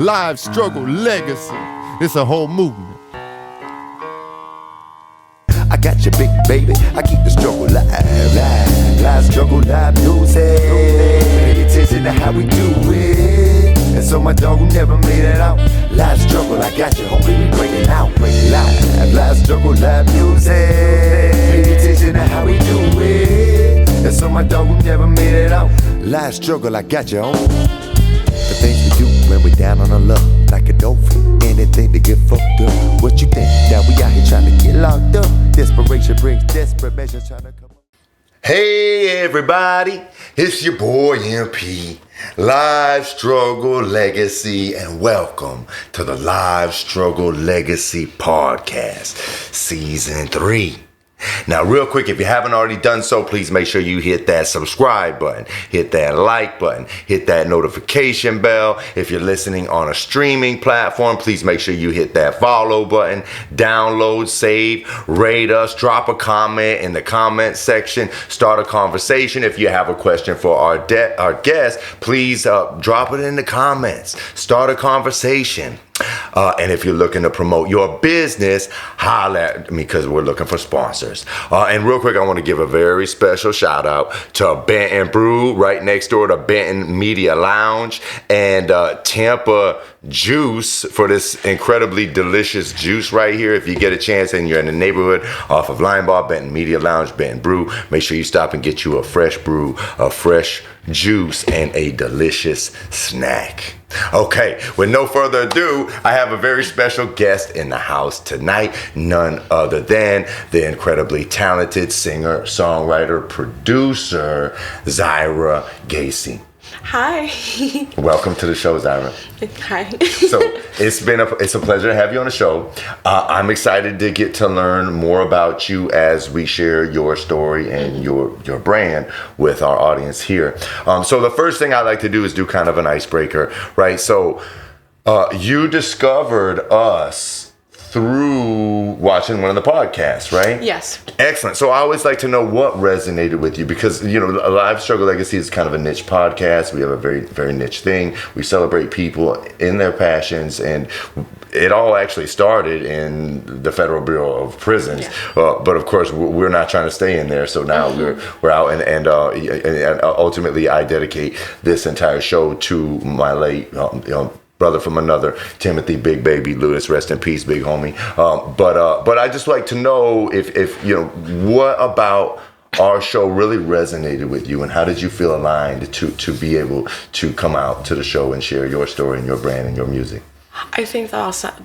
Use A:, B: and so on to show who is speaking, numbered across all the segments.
A: live struggle legacy. It's a whole movement.
B: I got you, big baby. I keep the struggle live struggle, live music. Pay attention to how we do it. And so my dog who never made it out. Live struggle, I got you, homie. We break it out, live struggle, live music. Pay attention to how we do it. And so my dog who never made it out. Live struggle, I got you, homie. The things we do when we down on our luck, like a dolphin, anything to get fucked up. What you think? Now we out here trying to get locked up. Desperation brings desperate measures trying to come up.
C: Hey everybody, it's your boy MP, Live Struggle Legacy, and welcome to the Live Struggle Legacy Podcast, Season 3. Now, real quick, if you haven't already done so, please make sure you hit that subscribe button, hit that like button, hit that notification bell. If you're listening on a streaming platform, please make sure you hit that follow button, download, save, rate us, drop a comment in the comment section, start a conversation. If you have a question for our guest, please drop it in the comments, start a conversation. And if you're looking to promote your business, holla at me because we're looking for sponsors. And real quick, I want to give a very special shout out to Benton Brew right next door to Benton Media Lounge and Tampa Juice for this incredibly delicious juice right here. If you get a chance and you're in the neighborhood off of Linebar, Benton Media Lounge, Benton Brew, make sure you stop and get you a fresh brew, a fresh juice, and a delicious snack. Okay, with no further ado, I have a very special guest in the house tonight, none other than the incredibly talented singer, songwriter, producer, Xyra Gacy.
D: Hi.
C: Welcome to the show, Xyra.
D: Hi.
C: So it's a pleasure to have you on the show. I'm excited to get to learn more about you as we share your story and your brand with our audience here. So the first thing I like to do is do kind of an icebreaker, right? So you discovered us through watching one of the podcasts, right?
D: Yes.
C: Excellent. So I always like to know what resonated with you because, you know, Live Struggle Legacy is kind of a niche podcast. We have a very, very niche thing. We celebrate people in their passions, and it all actually started in the Federal Bureau of Prisons. Yeah. But of course, we're not trying to stay in there. So now we're out, and ultimately I dedicate this entire show to my late brother from another, Timothy Big Baby Lewis, rest in peace, big homie. But I just like to know if you know, what about our show really resonated with you, and how did you feel aligned to be able to come out to the show and share your story and your brand and your music?
D: I think the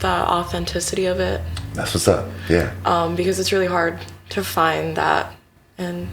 D: authenticity of it.
C: That's what's up. Yeah.
D: Because it's really hard to find that in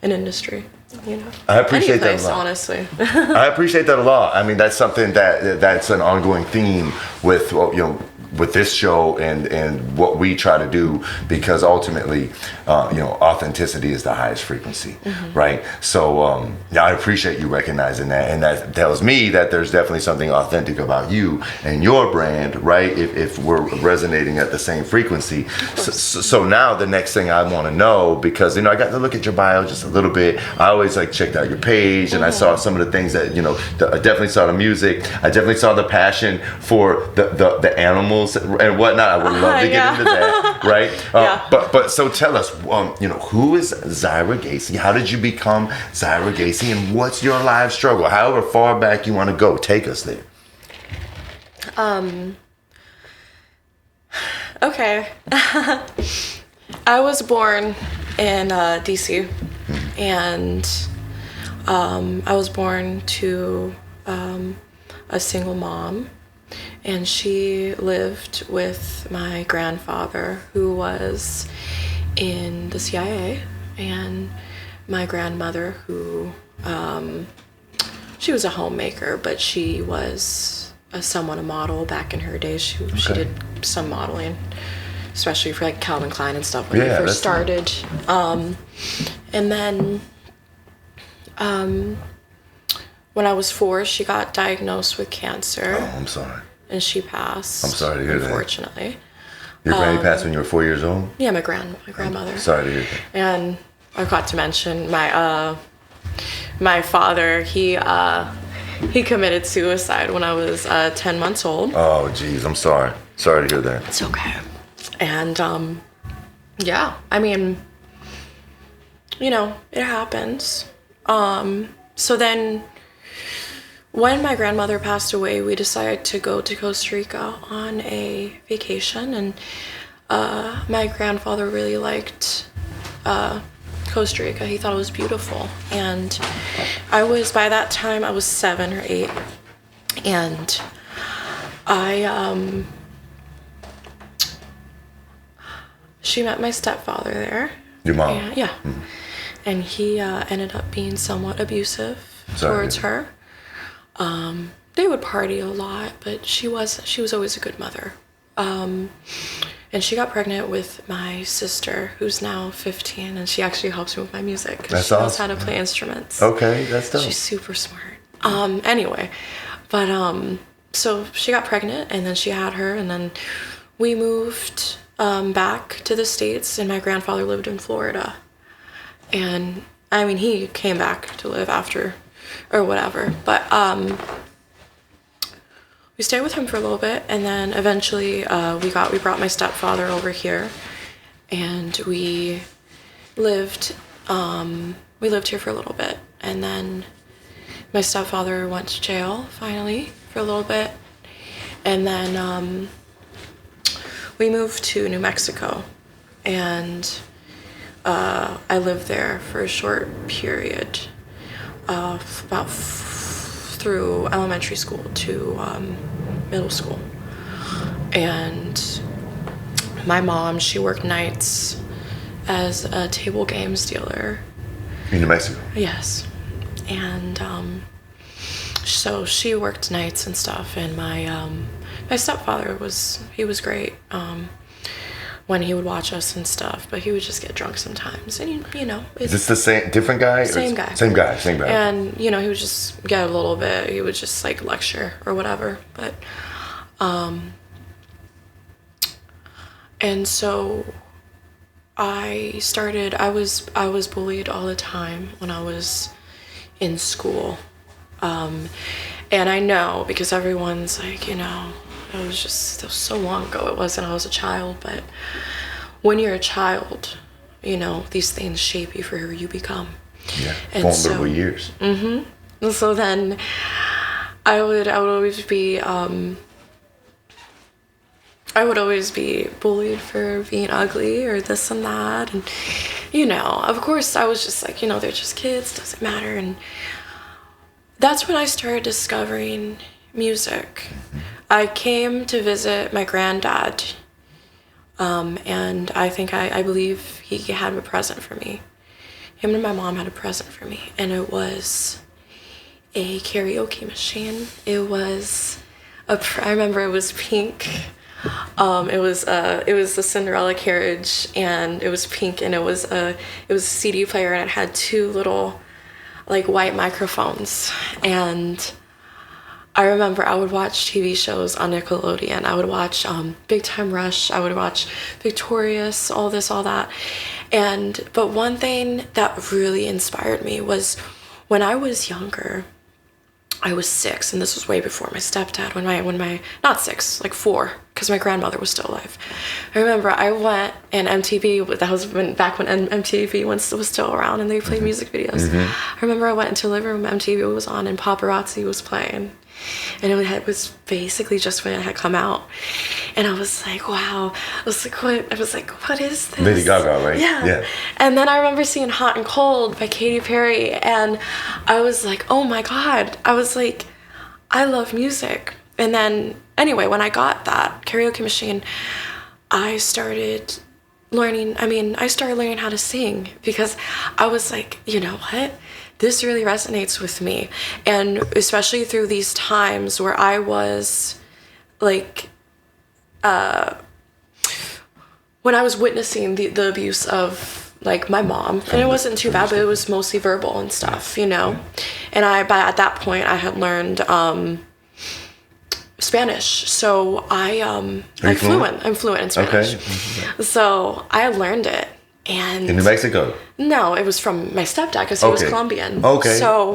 D: an industry. You know,
C: I appreciate
D: that a lot.
C: Honestly. I appreciate that a lot. I mean, that's something that's an ongoing theme with, you know, with this show and what we try to do, because ultimately, you know, authenticity is the highest frequency, right? So yeah, I appreciate you recognizing that, and that tells me that there's definitely something authentic about you and your brand, right? If we're resonating at the same frequency. So now the next thing I want to know, because, you know, I got to look at your bio just a little bit. I always like checked out your page, and I saw some of the things that, you know, I definitely saw the music. I definitely saw the passion for the animals and whatnot. I would love to get into that, right? But so tell us, you know, who is Xyra Gacy? How did you become Xyra Gacy, and what's your live struggle? However far back you want to go, take us there.
D: Okay. I was born in DC, and I was born to a single mom. And she lived with my grandfather, who was in the CIA, and my grandmother, who she was a homemaker, but she was somewhat a model back in her days. She did some modeling, especially for like Calvin Klein and stuff when we first started. And then when I was 4, she got diagnosed with cancer.
C: Oh, I'm sorry.
D: And she passed.
C: I'm sorry to hear that.
D: Unfortunately.
C: Your granny passed when you were 4 years old?
D: Yeah, my grandmother.
C: I'm sorry to hear that.
D: And I forgot to mention my father. He he committed suicide when I was 10 months old.
C: Oh, geez, I'm sorry. Sorry to hear that.
D: It's okay. And yeah, I mean, you know, it happens. So then when my grandmother passed away, we decided to go to Costa Rica on a vacation, and my grandfather really liked Costa Rica. He thought it was beautiful, and by that time I was 7 or 8, and she met my stepfather there.
C: Your mom?
D: Yeah. Mm-hmm. And he ended up being somewhat abusive towards her. They would party a lot, but she was always a good mother. And she got pregnant with my sister, who's now 15, and she actually helps me with my music.
C: That's
D: she
C: awesome.
D: knows how to play instruments.
C: Okay, that's dope.
D: She's super smart. Anyway, but so she got pregnant, and then she had her, and then we moved back to the States, and my grandfather lived in Florida. And I mean, he came back to live after or whatever, but we stayed with him for a little bit, and then eventually we brought my stepfather over here, and we lived here for a little bit, and then my stepfather went to jail finally for a little bit, and then we moved to New Mexico, and I lived there for a short period, about through elementary school to middle school. And my mom, she worked nights as a table games dealer.
C: In New Mexico?
D: Yes. And so she worked nights and stuff, and my stepfather was great. When he would watch us and stuff, but he would just get drunk sometimes, and you know.
C: Is this the same, different guy?
D: Same guy.
C: Same guy.
D: And you know, he would just get a little bit. He would just like lecture or whatever, but, and so I was bullied all the time when I was in school, and I know because everyone's like, you know. It was so long ago. It wasn't I was a child, but when you're a child, you know, these things shape you for who you become.
C: Yeah,
D: and
C: formative years.
D: Mm-hmm. So then I would always be bullied for being ugly or this and that, and you know, of course I was just like, you know, they're just kids, doesn't matter. And that's when I started discovering music. I came to visit my granddad, and I believe he had a present for me. Him and my mom had a present for me, and it was a karaoke machine. It was I remember it was pink. It was the Cinderella carriage, and it was pink, and it was a CD player, and it had 2 little like white microphones. And I remember I would watch TV shows on Nickelodeon. I would watch Big Time Rush. I would watch Victorious, all this, all that. But one thing that really inspired me was when I was younger, I was 6, and this was way before my stepdad, when my not 6, like 4, because my grandmother was still alive. I remember I went and MTV, that was back when MTV was still around, and they played music videos. I remember I went into the living room, MTV was on, and Paparazzi was playing. And it was basically just when it had come out, and I was like, wow. I was like, what is this?
C: Lady Gaga, right?
D: Yeah. And then I remember seeing Hot and Cold by Katy Perry, and I was like, oh my God. I was like, I love music. And then anyway, when I got that karaoke machine, I started learning how to sing, because I was like, you know what? This really resonates with me. And especially through these times where I was like, when I was witnessing the abuse of like my mom, and it wasn't too bad, but it was mostly verbal and stuff, you know. And at that point I had learned Spanish, so I'm fluent in Spanish. Okay. So I learned it. And
C: in New Mexico?
D: No, it was from my stepdad, because he was Colombian.
C: Okay.
D: So,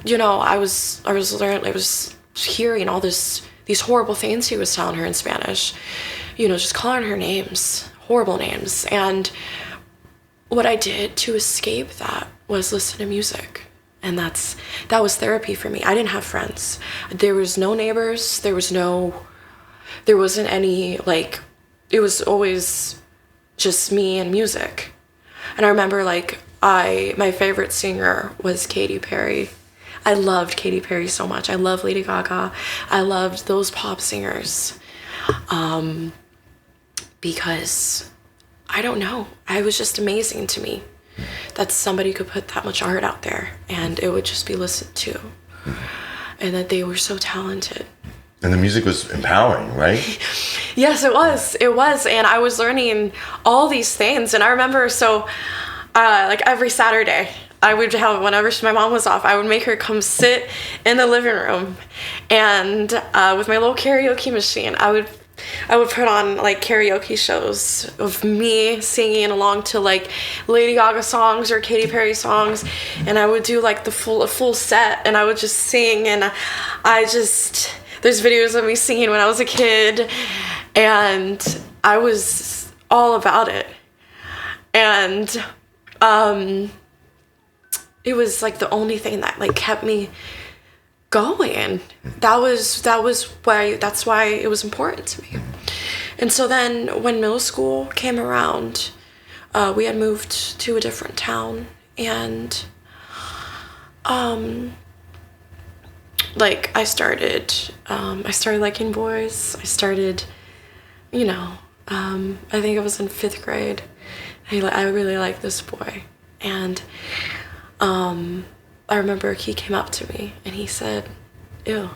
D: I was hearing all these horrible things he was telling her in Spanish, just calling her names, horrible names. And what I did to escape that was listen to music. And that was therapy for me. I didn't have friends. There was no neighbors. There wasn't any, like, it was always just me and music. And I remember, like, my favorite singer was Katy Perry. I loved Katy Perry so much. I love Lady Gaga. I loved those pop singers. Because, I don't know, it was just amazing to me that somebody could put that much art out there and it would just be listened to. And that they were so talented.
C: And the music was empowering, right?
D: Yes, it was. It was. And I was learning all these things. And I remember, like every Saturday, I would have, whenever my mom was off, I would make her come sit in the living room. And with my little karaoke machine, I would put on like karaoke shows of me singing along to like Lady Gaga songs or Katy Perry songs, and I would do like a full set, and I would just sing, and there's videos of me singing when I was a kid, and I was all about it. And it was like the only thing that like kept me going. That's why it was important to me. And so then when middle school came around, we had moved to a different town, and like I started liking boys. I started, I think I was in 5th grade. I really liked this boy, and I remember he came up to me and he said, "Ew."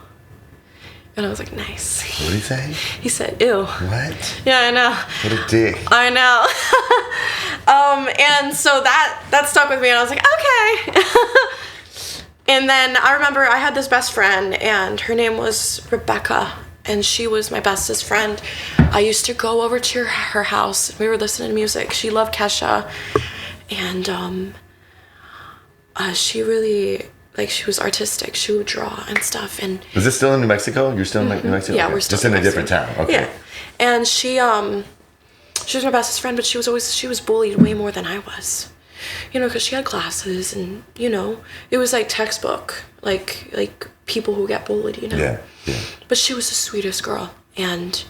D: And I was like, nice.
C: What did he say? He
D: said, "Ew."
C: What?
D: Yeah, I know.
C: What a dick.
D: I know. And so that stuck with me, and I was like, okay. And then I remember I had this best friend, and her name was Rebecca, and she was my bestest friend. I used to go over to her house, and we were listening to music. She loved Kesha, and she really, like, she was artistic. She would draw and stuff. And
C: is this still in New Mexico? You're still in New Mexico?
D: Yeah,
C: okay.
D: We're still
C: just in a different town. Okay.
D: Yeah. And she was my bestest friend, but she was bullied way more than I was. Because she had glasses, and it was like textbook, like people who get bullied.
C: Yeah. Yeah.
D: But she was the sweetest girl, and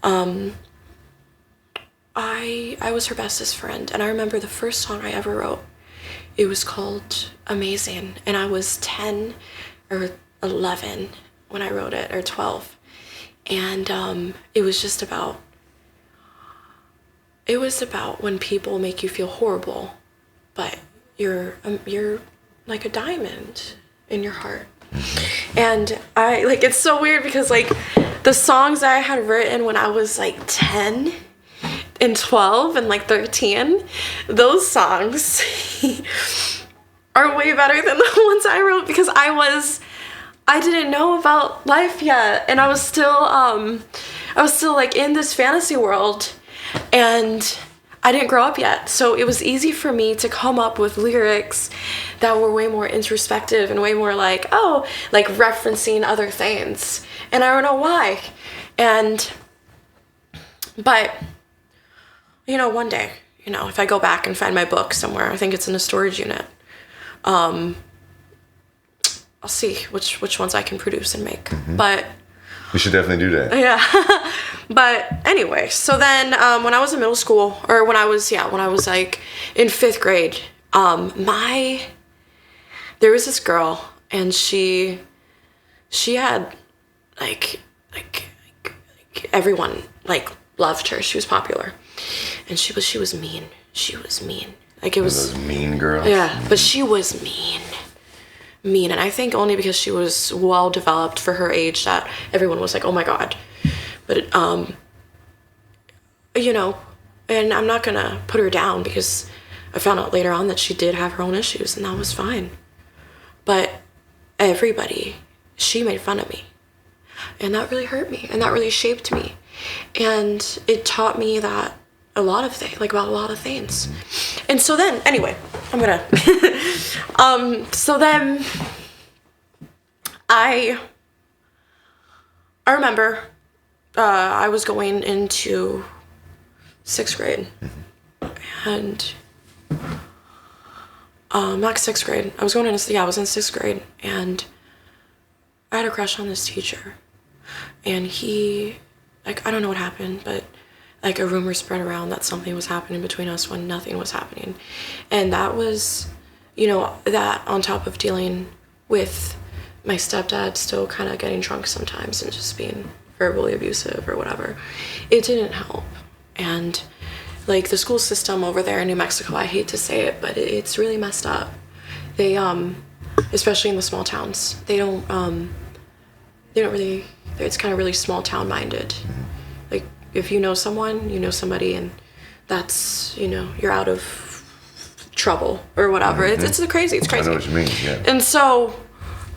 D: I was her bestest friend. And I remember the first song I ever wrote. It was called Amazing, and I was 10 or 11 when I wrote it, or 12. And it was about when people make you feel horrible, but you're like a diamond in your heart. And it's so weird because like the songs I had written when I was like 10 and 12 and like 13, those songs are way better than the ones I wrote, because I didn't know about life yet, and I was still like in this fantasy world, and I didn't grow up yet. So it was easy for me to come up with lyrics that were way more introspective and way more like referencing other things, and I don't know why. But one day, if I go back and find my book somewhere, I think it's in a storage unit, I'll see which ones I can produce and make. Mm-hmm. But
C: we should definitely do that.
D: Yeah. But anyway, so then when I was in middle school, or when I was like in 5th grade, there was this girl, and she had like everyone like loved her. She was popular. And she was mean. She was mean. Like, it was
C: those mean girls.
D: Yeah, but she was mean. And I think only because she was well developed for her age that everyone was like, oh my God. But and I'm not gonna put her down, because I found out later on that she did have her own issues, and that was fine. But she made fun of me, and that really hurt me, and that really shaped me, and it taught me that about a lot of things. And so then, anyway, I'm gonna so then I remember I was going into 6th grade. And not 6th grade. I was in 6th grade, and I had a crush on this teacher. And he, like, I don't know what happened, but like a rumor spread around that something was happening between us when nothing was happening. And that was, you know, that on top of dealing with my stepdad still kind of getting drunk sometimes and just being verbally abusive or whatever, it didn't help. And like the school system over there in New Mexico, I hate to say it, but it's really messed up. They, especially in the small towns, they don't really, it's kind of really small town minded. Like if you know someone, you know somebody, and that's, you know, you're out of trouble or whatever. It's crazy. It's crazy.
C: I know what you mean, yeah.
D: And so,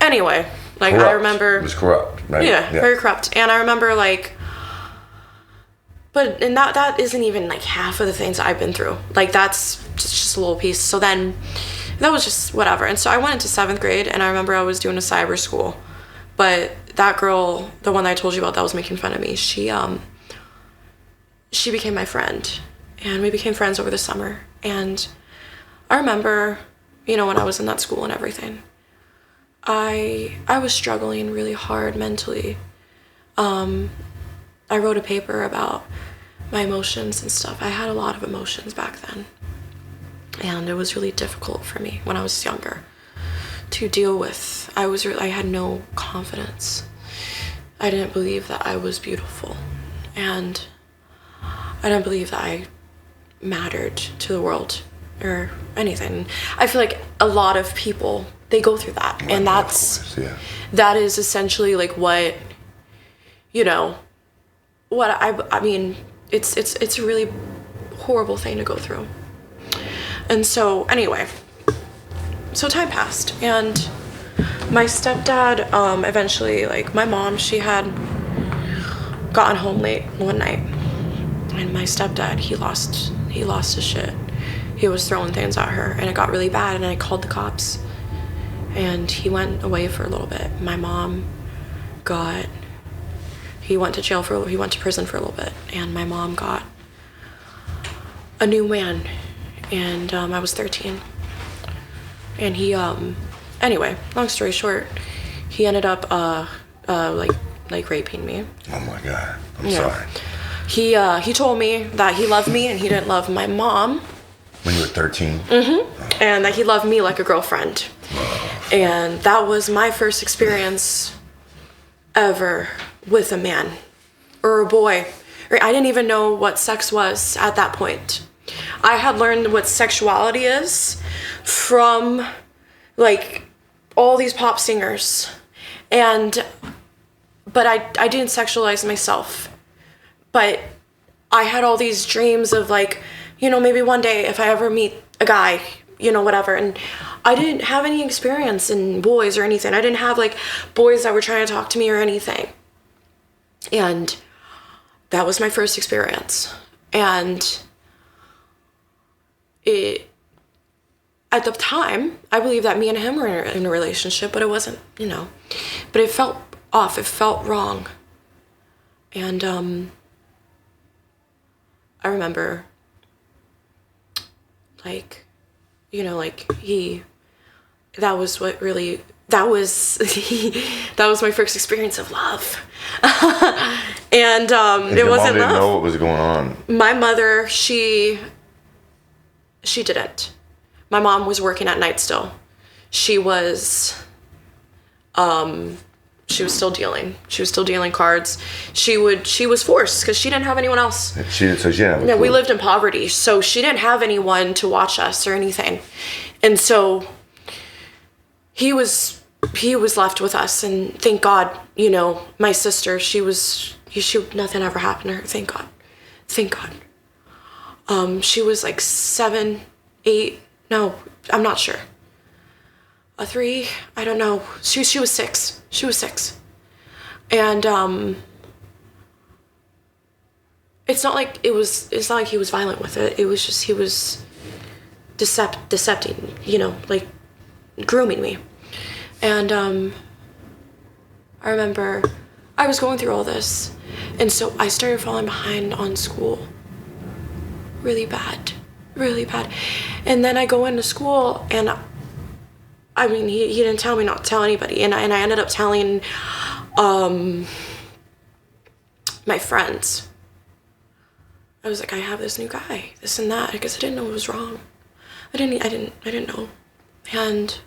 D: anyway, like
C: corrupt.
D: I remember.
C: It was corrupt, right?
D: Yeah, very corrupt. And I remember like, and that isn't even like half of the things I've been through. Like that's just a little piece. So then that was just whatever. And so I went into 7th grade, and I remember I was doing a cyber school, but that girl, the one that I told you about that was making fun of me, she became my friend, and we became friends over the summer. And I remember, you know, when I was in that school and everything, I was struggling really hard mentally. I wrote a paper about my emotions and stuff. I had a lot of emotions back then, and it was really difficult for me when I was younger to deal with. I had no confidence. I didn't believe that I was beautiful, and I didn't believe that I mattered to the world or anything. I feel like a lot of people, they go through that, and that is essentially like what, you know, what I mean, it's a really horrible thing to go through. And so anyway, so time passed, and my stepdad eventually, like my mom, she had gotten home late one night, and my stepdad, he lost his shit. He was throwing things at her, and it got really bad, and I called the cops, and he went away for a little bit. My mom he went to prison for a little bit, and my mom got a new man, and I was 13. And he, anyway, long story short, he ended up, like raping me.
C: Oh my God, I'm sorry.
D: He told me that he loved me and he didn't love my mom.
C: When you were 13?
D: Mm-hmm. And that he loved me like a girlfriend. Oh. And that was my first experience ever with a man or a boy. I didn't even know what sex was at that point. I had learned what sexuality is from like all these pop singers, but I didn't sexualize myself. But I had all these dreams of like, you know, maybe one day if I ever meet a guy, you know, whatever. And I didn't have any experience in boys or anything. I didn't have like boys that were trying to talk to me or anything. And that was my first experience. And at the time, I believed that me and him were in a relationship, but it wasn't, you know. But it felt off. It felt wrong. And I remember, like, you know, like that was my first experience of love. And it wasn't love.
C: Didn't know what was going on.
D: My mother, she didn't. My mom was working at night still. She was still dealing. She was still dealing cards. She was forced because she didn't have anyone else. We lived in poverty, so she didn't have anyone to watch us or anything. And so he was left with us, and thank God, you know, my sister, nothing ever happened to her. Thank God. She was like 7, 8, no, I'm not sure. 3, I don't know. She was 6. She was 6. And it's not like he was violent with it. It was just he was decepting, you know, like grooming me. And I remember I was going through all this, and so I started falling behind on school. Really bad. And then I go into school, and I mean, he didn't tell me not to tell anybody, and I ended up telling my friends. I was like, I have this new guy, this and that, because I didn't know what was wrong. I didn't know. And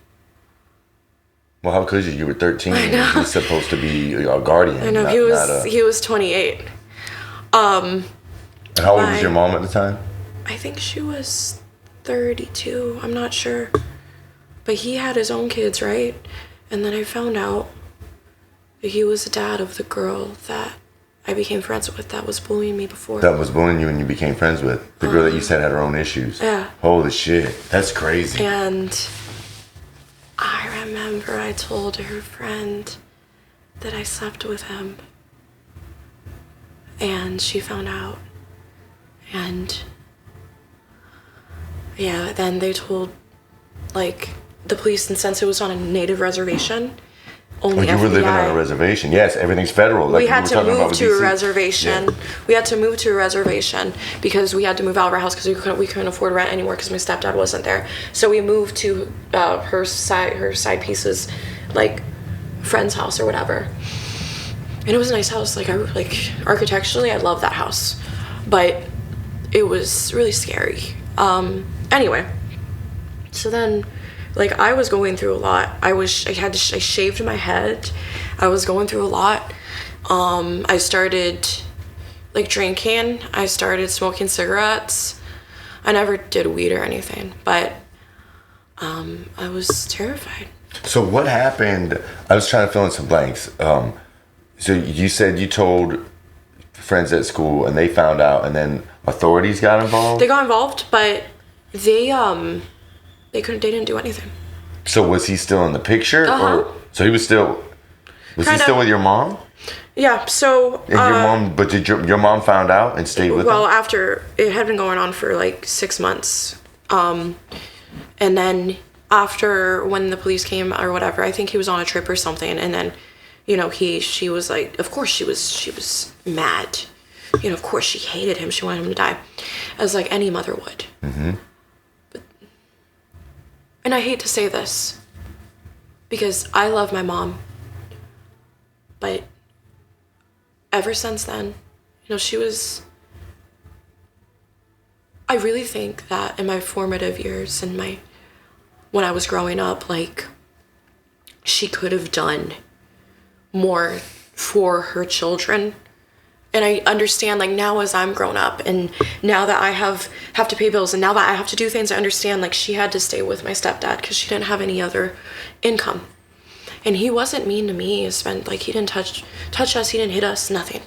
C: well, how could you? You were 13.
D: I know.
C: He's supposed to be a guardian.
D: I know, he was 28.
C: And how old was your mom at the time?
D: I think she was 32. I'm not sure. But he had his own kids, right? And then I found out that he was the dad of the girl that I became friends with that was bullying me before.
C: That was bullying you and you became friends with? The girl that you said had her own issues?
D: Yeah.
C: Holy shit. That's crazy.
D: And I remember I told her friend that I slept with him. And she found out. And yeah, then they told, like, the police, and since it was on a native reservation, only
C: you were living on a reservation. Yes, everything's federal. Like
D: we had to move to a reservation.
C: Yeah.
D: We had to move to a reservation because we had to move out of our house because we couldn't afford rent anymore because my stepdad wasn't there. So we moved to her side piece's, like, friend's house or whatever. And it was a nice house. Like architecturally, I love that house, but it was really scary. Anyway, so then, like, I was going through a lot. I shaved my head. I was going through a lot. I started, like, drinking. I started smoking cigarettes. I never did weed or anything, but I was terrified.
C: So what happened? I was trying to fill in some blanks. So you said you told friends at school and they found out, and then authorities got involved?
D: They got involved, but they didn't do anything.
C: So was he still in the picture?
D: Uh-huh.
C: So he was still with your mom?
D: Yeah, so...
C: And did your mom found out and stayed with him?
D: Well, after, it had been going on for like 6 months. And then after, when the police came or whatever, I think he was on a trip or something, and then, you know, she was like, of course she was mad. You know, of course she hated him. She wanted him to die. As like any mother would.
C: Mm-hmm.
D: And I hate to say this, because I love my mom, but ever since then, you know, I really think that in my formative years and when I was growing up, like, she could have done more for her children. And I understand, like, now as I'm grown up and now that I have to pay bills and now that I have to do things, I understand, like, she had to stay with my stepdad because she didn't have any other income. And he wasn't mean to me. He didn't touch us, he didn't hit us, nothing.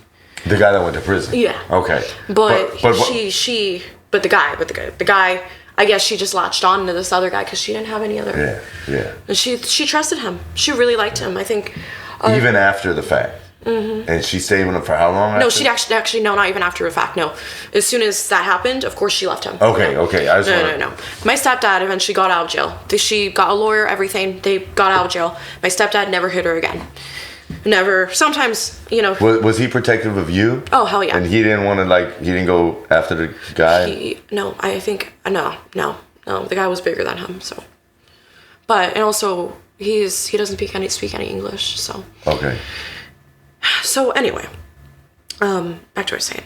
C: The guy that went to prison?
D: Yeah.
C: Okay.
D: But the guy, I guess she just latched on to this other guy because she didn't have any other.
C: Yeah.
D: And she trusted him. She really liked him, I think.
C: Even after the fact? Mm-hmm. And she stayed with him for how long after?
D: No, she actually, no, not even after the fact, no. As soon as that happened, of course she left him.
C: Okay.
D: No. My stepdad eventually got out of jail. She got a lawyer, everything. They got out of jail. My stepdad never hit her again. Never. Sometimes, you know.
C: Was he protective of you?
D: Oh, hell yeah.
C: And he didn't want to, he didn't go after the guy?
D: No. The guy was bigger than him, so. But, and also, he doesn't speak any English, so.
C: Okay.
D: So anyway, back to what I was saying.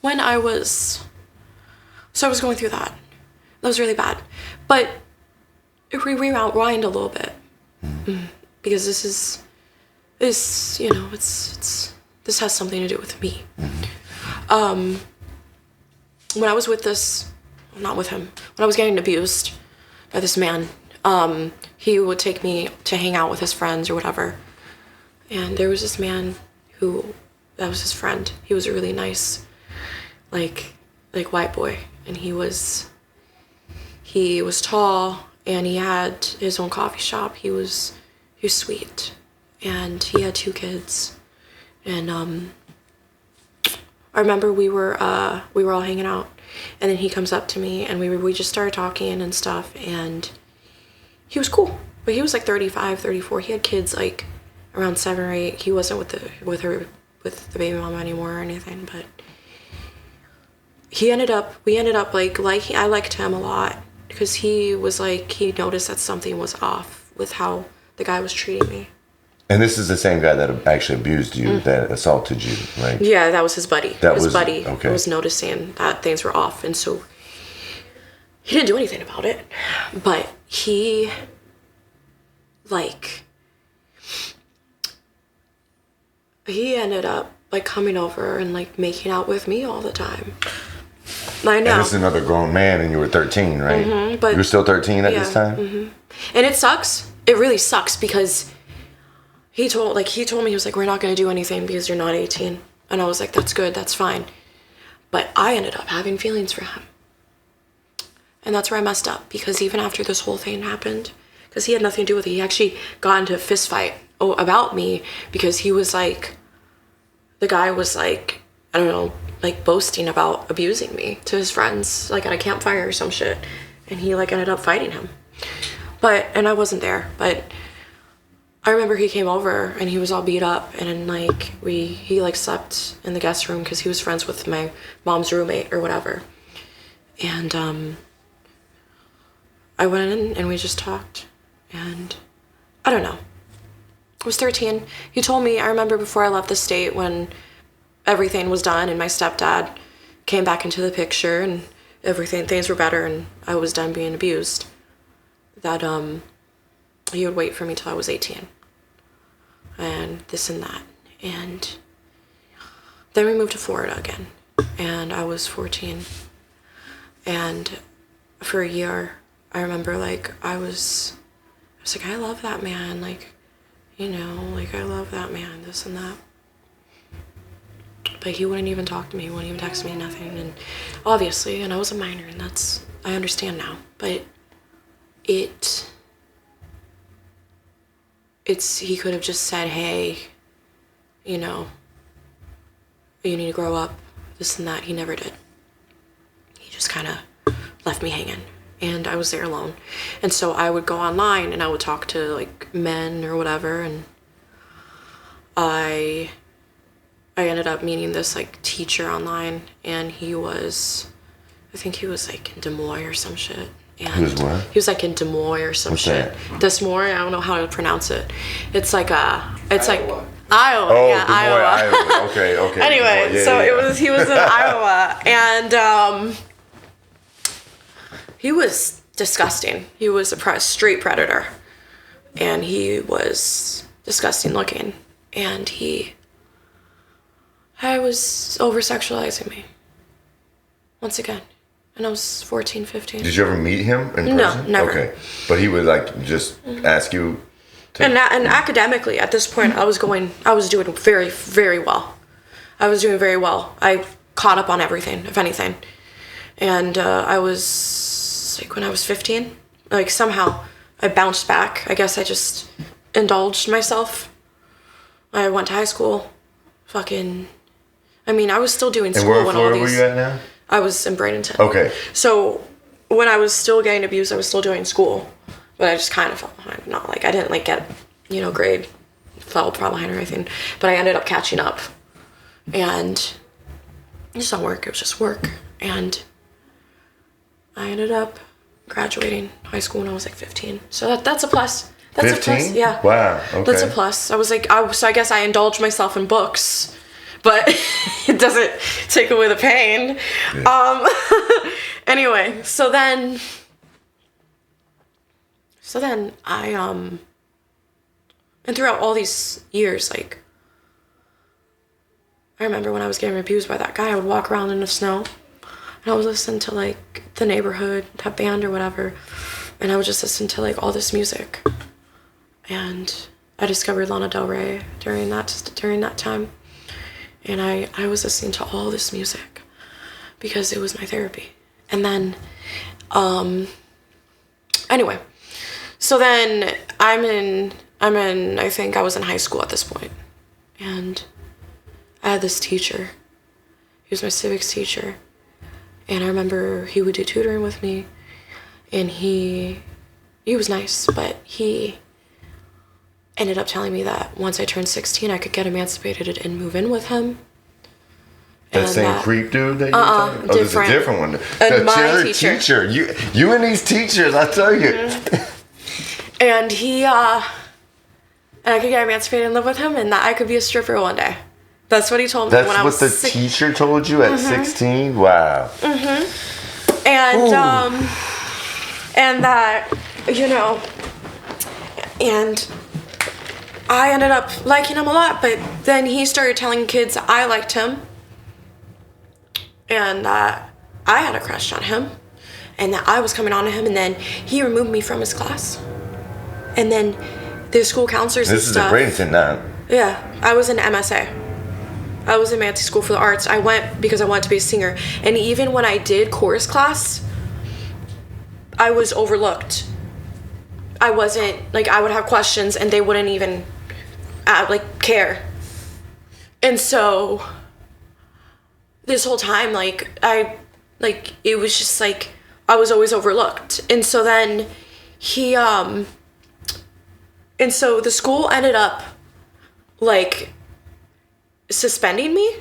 D: When I was going through that. That was really bad. But if we rewind a little bit, because this has something to do with me. Mm-hmm. When I was not with him, when I was getting abused by this man, he would take me to hang out with his friends or whatever. And there was this man that was his friend. He was a really nice, like white boy. And he was tall and he had his own coffee shop. He was sweet. And he had 2 kids. And I remember we were all hanging out. And then he comes up to me and we just started talking and stuff, and he was cool. But he was like 35, 34. He had kids like around 7 or 8. He wasn't with the baby mama anymore or anything, but we ended up I liked him a lot because he was like, he noticed that something was off with how the guy was treating me.
C: And this is the same guy that actually abused you, that assaulted you, right?
D: Yeah, that was his buddy. His buddy
C: okay.
D: was noticing that things were off, and so he didn't do anything about it. But he, like, he ended up, like, coming over and, like, making out with me all the time. I know.
C: And this is another grown man, and you were 13, right?
D: Mm-hmm, but
C: you were still 13 at this time?
D: Mm-hmm. And it sucks. It really sucks because he told me, he was like, we're not going to do anything because you're not 18. And I was like, that's good, that's fine. But I ended up having feelings for him. And that's where I messed up, because even after this whole thing happened, because he had nothing to do with it, he actually got into a fist fight about me because he was like, the guy was like, I don't know, like boasting about abusing me to his friends, like at a campfire or some shit. And he like ended up fighting him. And I wasn't there, but I remember he came over and he was all beat up, and like he like slept in the guest room because he was friends with my mom's roommate or whatever. And I went in and we just talked, and I don't know. I was 13. He told me, I remember before I left the state when everything was done and my stepdad came back into the picture and things were better and I was done being abused, that he would wait for me till I was 18 and this and that. And then we moved to Florida again, and I was 14, and for a year I remember like I was like, I love that man, like, you know, like I love that man, this and that. But he wouldn't even talk to me, he wouldn't even text me, nothing. And obviously, and I was a minor, and that's, I understand now, but he could have just said, hey, you know, you need to grow up, this and that. He never did. He just kind of left me hanging, and I was there alone. And so I would go online and I would talk to like men or whatever, and I ended up meeting this like teacher online, and he was, I think he was like in Des Moines or some shit. And
C: he was what?
D: He was like in Des Moines or some shit. Des Moines, I don't know how to pronounce it. It's like Iowa.
C: Oh,
D: yeah,
C: Des Moines, Iowa. Okay.
D: Anyway,
C: Yeah.
D: he was in Iowa, and he was disgusting. He was a street predator, and he was disgusting looking, and I was over-sexualizing me once again. And I was 14, 15.
C: Did you ever meet him in person?
D: No, never.
C: Okay. But he would like just ask you to...
D: And academically, at this point, I was doing very, very well. I was doing very well. I caught up on everything, if anything. And I was, like, when I was 15, like, somehow I bounced back. I guess I just indulged myself. I went to high school. I was still doing school.
C: And where in Florida were you at now?
D: I was in Bradenton.
C: Okay.
D: So when I was still getting abused, I was still doing school, but I just kind of fell behind. Not like I didn't like get, grade, fell behind or anything, but I ended up catching up, and it just not work. It was just work, and I ended up graduating high school when I was like 15. So that's a plus. That's
C: 15?
D: a plus. Yeah.
C: Wow. Okay.
D: That's a plus. I was like, so I guess I indulged myself in books, but it doesn't take away the pain. Yeah. Anyway, so then I, and throughout all these years, like, I remember when I was getting abused by that guy, I would walk around in the snow, and I would listen to, like, the neighborhood, that band or whatever, and I would just listen to, like, all this music. And I discovered Lana Del Rey during that time. And I was listening to all this music because it was my therapy. And then, anyway, so then I think I was in high school at this point, and I had this teacher. He was my civics teacher, and I remember he would do tutoring with me, and he he was nice, but he ended up telling me that once I turned 16, I could get emancipated and move in with him.
C: That same creep dude that you were talking about? Oh, this is a different one.
D: And my teacher.
C: You and these teachers, I tell you.
D: Mm-hmm. And he, and I could get emancipated and live with him, and that I could be a stripper one day. That's what he told me when I was
C: That's what the teacher told you at 16? Wow.
D: Mm-hmm. And, and that, you know, and I ended up liking him a lot, but then he started telling kids I liked him, and that I had a crush on him, and that I was coming on to him, and then he removed me from his class. And then the school counselors and stuff.
C: This is at Bradenton now.
D: Yeah, I was in MSA. I was in Manatee School for the Arts. I went because I wanted to be a singer. And even when I did chorus class, I was overlooked. I wasn't, like, I would have questions and they wouldn't even, care. And so, this whole time, it was just, I was always overlooked. And so then, and so the school ended up, suspending me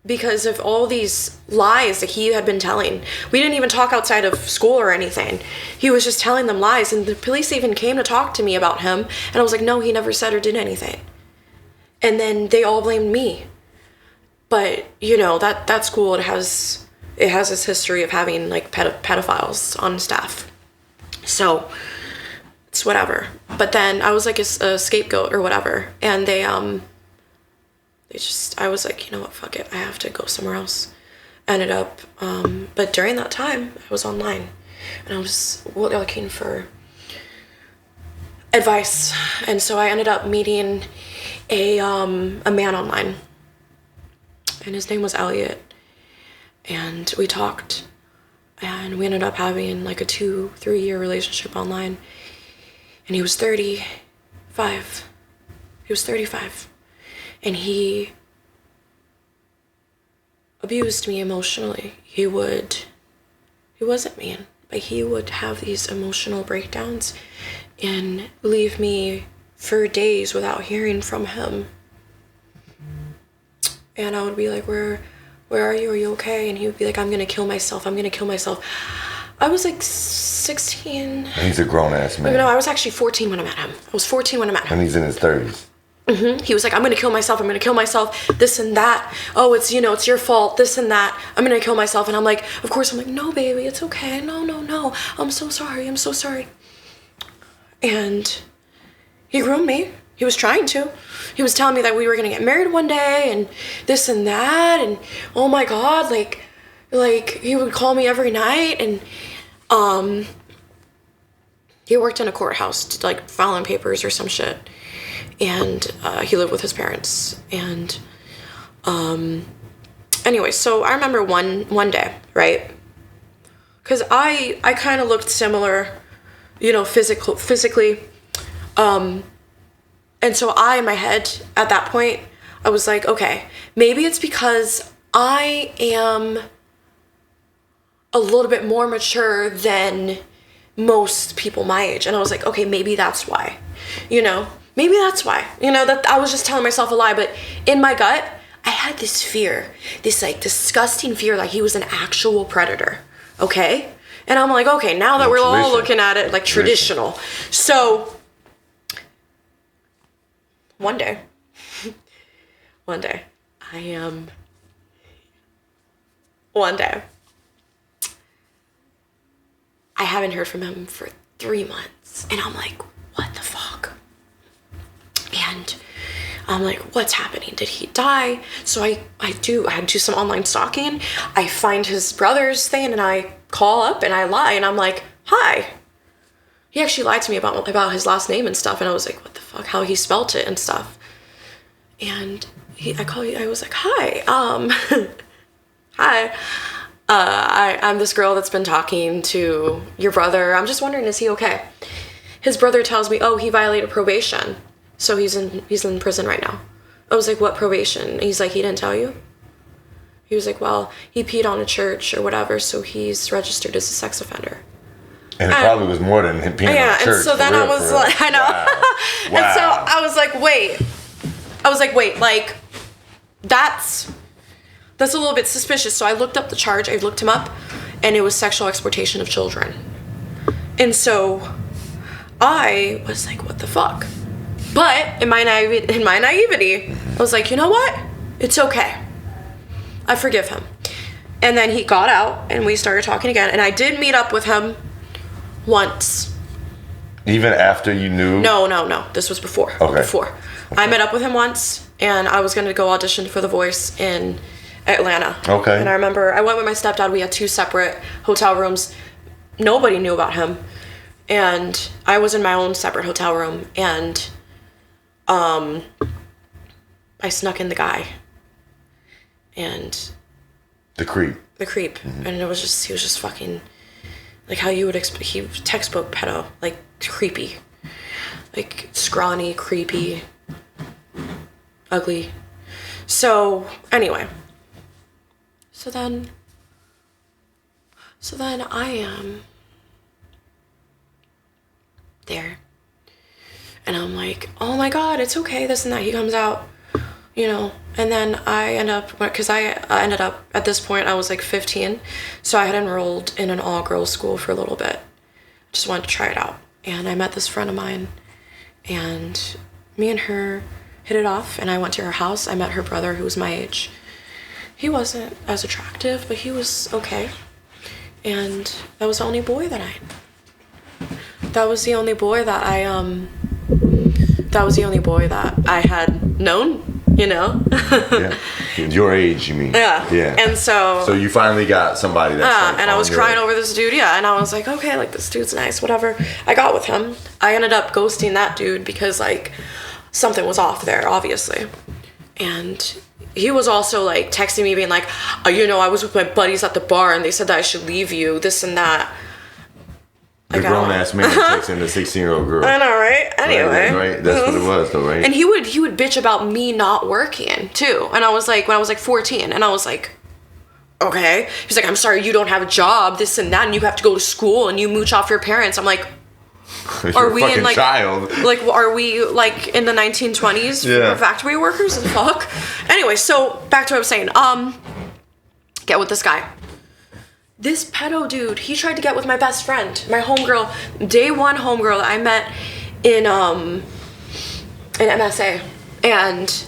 D: because of all these lies that he had been telling. We didn't even talk outside of school or anything. He was just telling them lies, and the police even came to talk to me about him, and I was like, no, he never said or did anything. And then they all blamed me. But, you know, that school, it has this history of having, pedophiles on staff. So, it's whatever. But then I was like a scapegoat or whatever, and I was like, you know what, fuck it, I have to go somewhere else. Ended up, but during that time, I was online, and I was looking for advice, and so I ended up meeting a man online, and his name was Elliot, and we talked, and we ended up having a 2-3 year relationship online, and he was 35. And he abused me emotionally. He wasn't mean, but he would have these emotional breakdowns and leave me for days without hearing from him. And I would be like, where are you? Are you okay? And he would be like, I'm gonna kill myself. I was 16.
C: He's a grown-ass man.
D: No, I was actually 14 when I met him.
C: And he's in his 30s.
D: Mm-hmm. He was like, I'm gonna kill myself, this and that. Oh, it's your fault, this and that. I'm gonna kill myself. And I'm like, no, baby, it's okay. No. I'm so sorry. And he groomed me. He was trying to. He was telling me that we were gonna get married one day and this and that. And oh my God, he would call me every night. And he worked in a courthouse, filing papers or some shit. And he lived with his parents. And anyway, so I remember one day, right? Because I kind of looked similar, physically. And so in my head, at that point, I was like, okay, maybe it's because I am a little bit more mature than most people my age. And I was like, okay, maybe that's why, Maybe that's why, that I was just telling myself a lie. But in my gut, I had this fear, this disgusting fear, he was an actual predator, okay? And I'm like, okay, now that we're all looking at it traditional. So, one day, I haven't heard from him for 3 months. And I'm like, what the fuck? And I'm like, what's happening? Did he die? So I do some online stalking. I find his brother's thing and I call up and I lie and I'm like, hi. He actually lied to me about his last name and stuff. And I was like, what the fuck? How he spelt it and stuff. And I was like, hi. Hi. I'm this girl that's been talking to your brother. I'm just wondering, is he okay? His brother tells me, oh, he violated probation. So he's in prison right now. I was like, what probation? He's like, he didn't tell you? He was like, well, he peed on a church or whatever, so he's registered as a sex offender.
C: And it probably was more than him being in church.
D: And so then I was like, I know.
C: Wow.
D: And so I was like, wait, like, that's a little bit suspicious. So I looked up the charge, I looked him up, and it was sexual exploitation of children. And so I was like, what the fuck? But in my naivety, I was like, you know what? It's okay. I forgive him. And then he got out and we started talking again. And I did meet up with him once.
C: Even after you knew?
D: No. This was before.
C: Okay.
D: Before. I met up with him once and I was going to go audition for The Voice in Atlanta.
C: Okay.
D: And I remember I went with my stepdad. We had 2 separate hotel rooms. Nobody knew about him. And I was in my own separate hotel room. And I snuck in the guy. And...
C: The creep.
D: Mm-hmm. And he was just fucking, like how you would expect, he textbook pedo, like creepy, like scrawny, creepy, ugly. So anyway, so then I am there and I'm like, oh my God, it's okay, this and that. He comes out, you know, and then I end up, because I ended up, at this point, I was like 15, so I had enrolled in an all-girls school for a little bit. Just wanted to try it out. And I met this friend of mine, and me and her hit it off, and I went to her house. I met her brother, who was my age. He wasn't as attractive, but he was okay. And that was the only boy that I had known. You know?
C: Yeah. Your age, you mean?
D: Yeah. And so
C: you finally got somebody that's
D: and I was crying over this dude, and I was like, okay, like this dude's nice, whatever. I got with him. I ended up ghosting that dude because like something was off there, obviously. And he was also like texting me being like, oh, you know, I was with my buddies at the bar and they said that I should leave you, this and that.
C: The grown-ass man texting the 16-year-old girl.
D: I know, right? Anyway.
C: Right? That's what it was, though, right?
D: And he would bitch about me not working, too. And I was like, when I was like 14, and I was like, okay. He's like, I'm sorry, you don't have a job, this and that, and you have to go to school, and you mooch off your parents. I'm like,
C: are we in, like, child.
D: Like, are we, like, in the 1920s for factory workers? And fuck. Anyway, so, back to what I was saying. Get with this guy. This pedo dude, he tried to get with my best friend, my homegirl, day one homegirl that I met in MSA. And,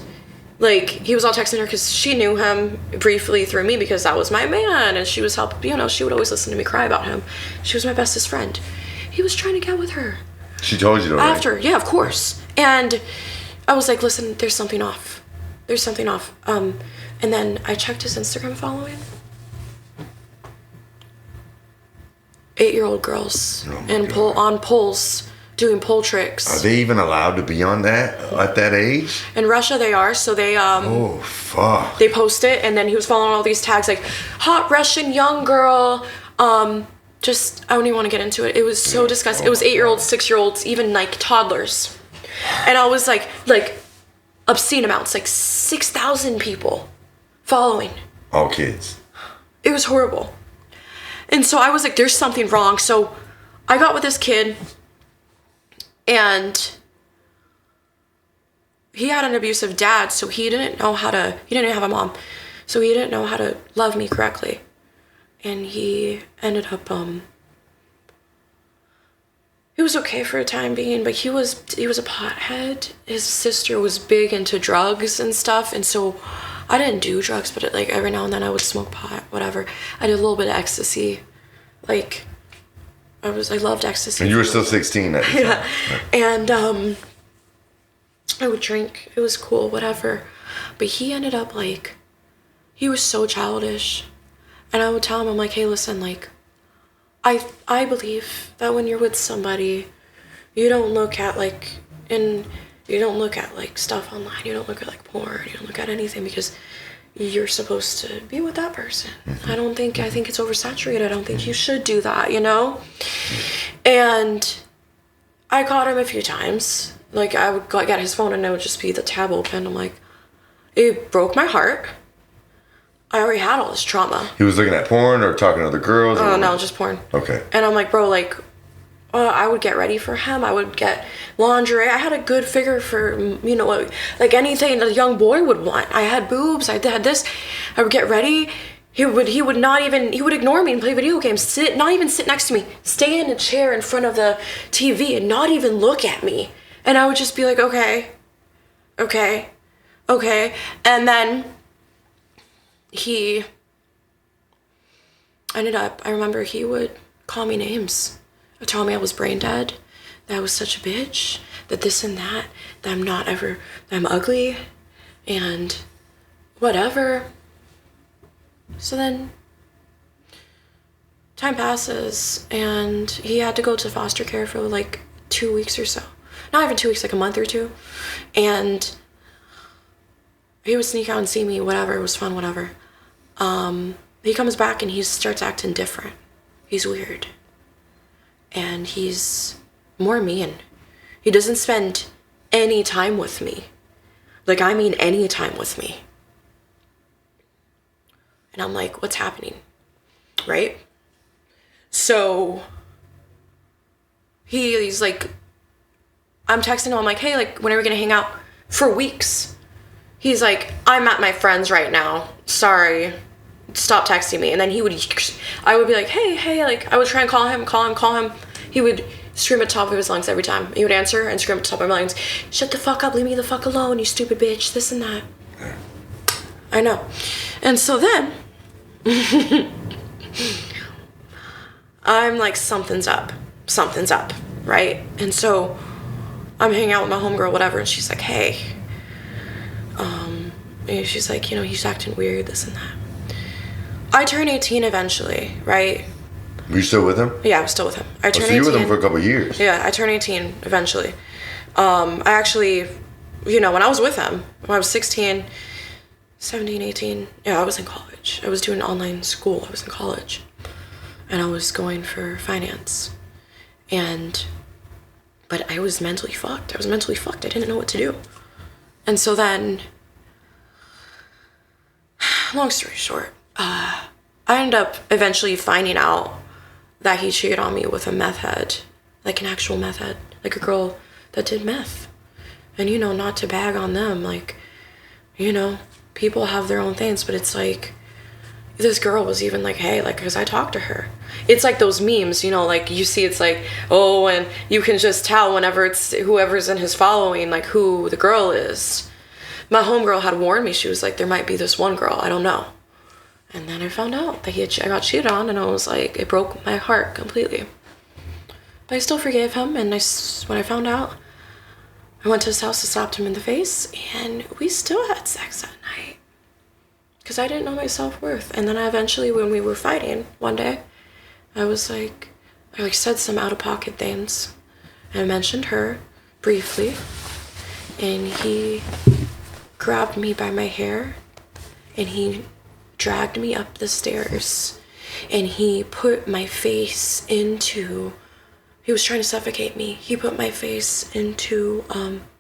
D: like, he was all texting her because she knew him briefly through me because that was my man. And she was helping, you know, she would always listen to me cry about him. She was my bestest friend. He was trying to get with her.
C: She told you, though, right?
D: After, yeah, of course. And I was like, listen, there's something off. And then I checked his Instagram following. 8-year-old girls on poles doing pole tricks.
C: Are they even allowed to be on that at that age?
D: In Russia they are, so they
C: oh fuck.
D: They post it, and then he was following all these tags like hot Russian young girl. Just I don't even want to get into it. It was so disgusting. It was 8-year-olds, 6-year-olds, even like toddlers. And I was like obscene amounts, like 6,000 people following.
C: All kids.
D: It was horrible. And so I was like, there's something wrong. So I got with this kid, and he had an abusive dad, so he didn't have a mom, so he didn't know how to love me correctly. And he ended up, it was okay for a time being, but he was a pothead. His sister was big into drugs and stuff, and so I didn't do drugs, but like every now and then I would smoke pot, whatever. I did a little bit of ecstasy. Like, I loved ecstasy.
C: And you were still 16 at the time.
D: Yeah. And I would drink. It was cool, whatever. But he ended up like, he was so childish. And I would tell him, I'm like, hey, listen, like, I believe that when you're with somebody, you don't look at like stuff online. You don't look at like porn. You don't look at anything because you're supposed to be with that person. Mm-hmm. I think it's oversaturated. I don't think you should do that, you know? And I caught him a few times. Like, I would get his phone and it would just be the tab open. I'm like, it broke my heart. I already had all this trauma.
C: He was looking at porn or talking to other girls?
D: Oh, no, just porn.
C: Okay.
D: And I'm like, bro, like, I would get ready for him. I would get lingerie. I had a good figure for, you know, like anything a young boy would want. I had boobs. I had this. I would get ready. He would ignore me and play video games. Not even sit next to me. Stay in a chair in front of the TV and not even look at me. And I would just be like, okay. And then he ended up, I remember he would call me names. Tell me I was brain dead, that I was such a bitch, that this and that that I'm ugly, and whatever. So then time passes, and he had to go to foster care for like 2 weeks or so. Not even 2 weeks, like a month or two. And he would sneak out and see me, whatever, it was fun, whatever. He comes back and he starts acting different. He's weird. And he's more mean. He doesn't spend any time with me. Like, I mean any time with me. And I'm like, what's happening? Right? So he's like, I'm texting him, I'm like, hey, like, when are we gonna hang out? For weeks. He's like, I'm at my friend's right now. Sorry. Stop texting me. And then I would be like, hey, like, I would try and call him. He would scream at the top of his lungs every time. He would answer and scream at the top of my lungs, shut the fuck up, leave me the fuck alone, you stupid bitch, this and that. I know. And so then, I'm like, something's up, right? And so I'm hanging out with my homegirl, whatever, and she's like, hey, and she's like, you know, he's acting weird, this and that. I turn 18 eventually, right?
C: Were you still with him?
D: Yeah, I was still with him. I turned 18.
C: So you were with him for a couple of years.
D: Yeah, I turned 18 eventually. I actually, you know, when I was with him, when I was 16, 17, 18, yeah, I was in college. I was doing online school. I was in college. And I was going for finance. But I was mentally fucked. I didn't know what to do. And so then, long story short, I ended up eventually finding out that he cheated on me with a meth head, like an actual meth head, like a girl that did meth. And, you know, not to bag on them, like, you know, people have their own things, but it's like, this girl was even like, hey, like, because I talked to her. It's like those memes, you know, like, you see it's like, oh, and you can just tell whenever it's whoever's in his following, like, who the girl is. My homegirl had warned me, she was like, there might be this one girl, I don't know. And then I found out that I got cheated on, and I was like, it broke my heart completely. But I still forgave him, and when I found out, I went to his house, I slapped him in the face, and we still had sex that night. Because I didn't know my self-worth. And then I eventually, when we were fighting one day, I said some out-of-pocket things. And I mentioned her briefly, and he grabbed me by my hair, and he dragged me up the stairs, and he put my face into, he was trying to suffocate me. He put my face into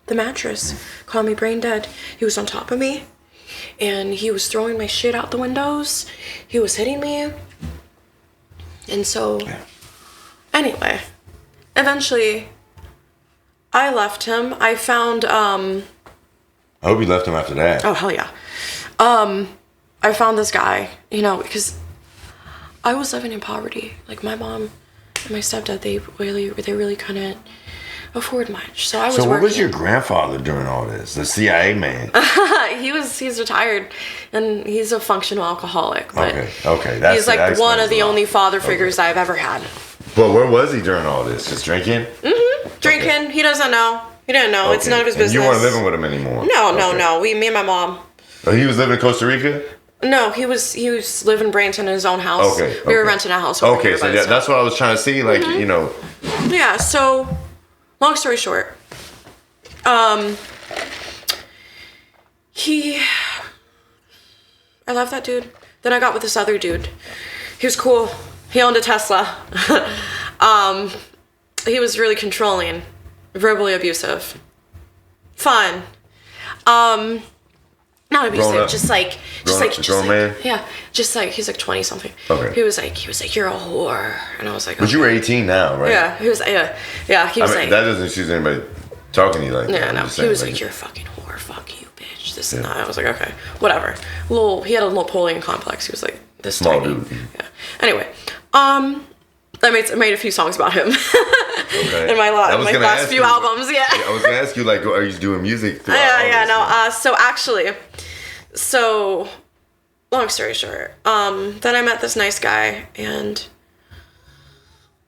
D: the mattress, called me brain dead. He was on top of me, and he was throwing my shit out the windows. He was hitting me. And so, anyway, eventually, I left him. I found, I
C: hope you left him after that.
D: Oh, hell yeah. I found this guy, you know, because I was living in poverty. Like, my mom and my stepdad, they really couldn't afford much. So I was
C: So what
D: working.
C: was your grandfather during all this? The CIA man?
D: He's retired, and he's a functional alcoholic. But
C: okay.
D: He's like one of the only father figures I've ever had.
C: But where was he during all this? Just drinking?
D: Mm-hmm. Drinking. Okay. He doesn't know. He didn't know. Okay. It's none of his business.
C: And you weren't living with him anymore?
D: No. Me and my mom.
C: Oh, he was living in Costa Rica?
D: No, he was living in Branson in his own house. Okay. We were renting a house over here.
C: So that's what I was trying to see, like, you know.
D: Yeah, so, long story short, I left that dude. Then I got with this other dude. He was cool. He owned a Tesla. He was really controlling, verbally abusive. Fun. Not abusive,
C: up?
D: just like
C: man?
D: yeah, just like he's like 20 something.
C: Okay.
D: He was like, you're a whore, and I was like,
C: But you were 18 now, right?
D: yeah. He was yeah. He was like,
C: that doesn't excuse anybody talking to you like that.
D: yeah,
C: I'm
D: no.
C: just
D: He
C: saying,
D: was like, you're a fucking whore, fuck you, bitch, this and that. I was like, okay, whatever. He had a Napoleon complex. He was like this
C: Small
D: tiny.
C: dude.
D: Yeah. Anyway, I made a few songs about him
C: Okay.
D: in my last few albums. Yeah.
C: I was gonna ask you, like, are you doing music?
D: So long story short, then I met this nice guy, and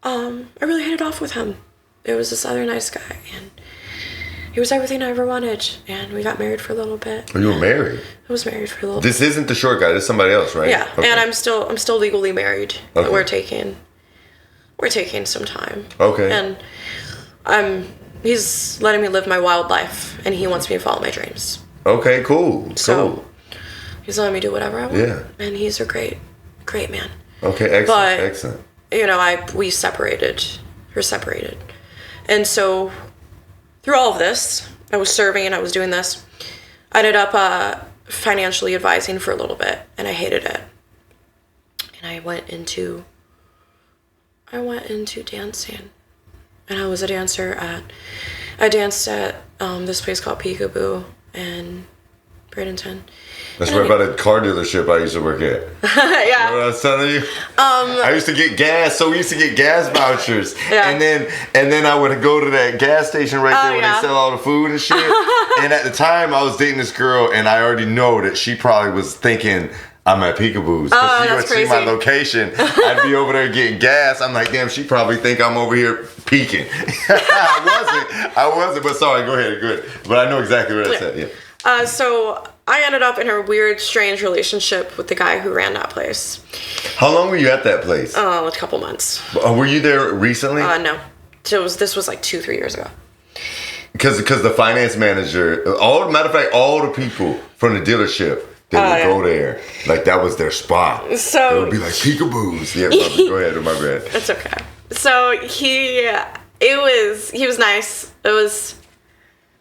D: I really hit it off with him. It was this other nice guy, and he was everything I ever wanted, and we got married for a little bit.
C: Oh, you were married?
D: I was married for a little
C: This isn't the short guy, this is somebody else, right?
D: Yeah,
C: Okay.
D: and I'm still legally married.
C: Okay.
D: We're taking some time.
C: Okay.
D: And he's letting me live my wild life, and he wants me to follow my dreams.
C: Okay, cool.
D: So he's letting me do whatever I want.
C: Yeah.
D: And he's a great man.
C: Okay, excellent,
D: But,
C: excellent.
D: You know, we're separated. And so through all of this, I was serving and I was doing this. I ended up financially advising for a little bit, and I hated it. And I went into dancing. And I was a dancer I danced at this place called Peekaboo in Bradenton.
C: That's right by the car dealership I used to work at.
D: Yeah.
C: You know what I was telling you? I used to get gas, so we used to get gas vouchers.
D: Yeah.
C: And then I would go to that gas station right there where
D: yeah.
C: they sell all the food and shit. And at the time I was dating this girl, and I already know that she probably was thinking I'm at Peekaboo's. Because she would see my location. I'd be over there getting gas. I'm like, damn, she probably think I'm over here peeking. I wasn't, but sorry, go ahead. But I know exactly what I said, yeah.
D: So I ended up in a weird, strange relationship with the guy who ran that place.
C: How long were you at that place?
D: A couple months.
C: Were you there recently?
D: No. So this was like 2-3 years ago.
C: Because the finance manager, matter of fact, all the people from the dealership, they would go there. Like, that was their spot.
D: So
C: they would be like, Peekaboo's. Yeah, go ahead, my bad.
D: It's okay. So he was nice. It was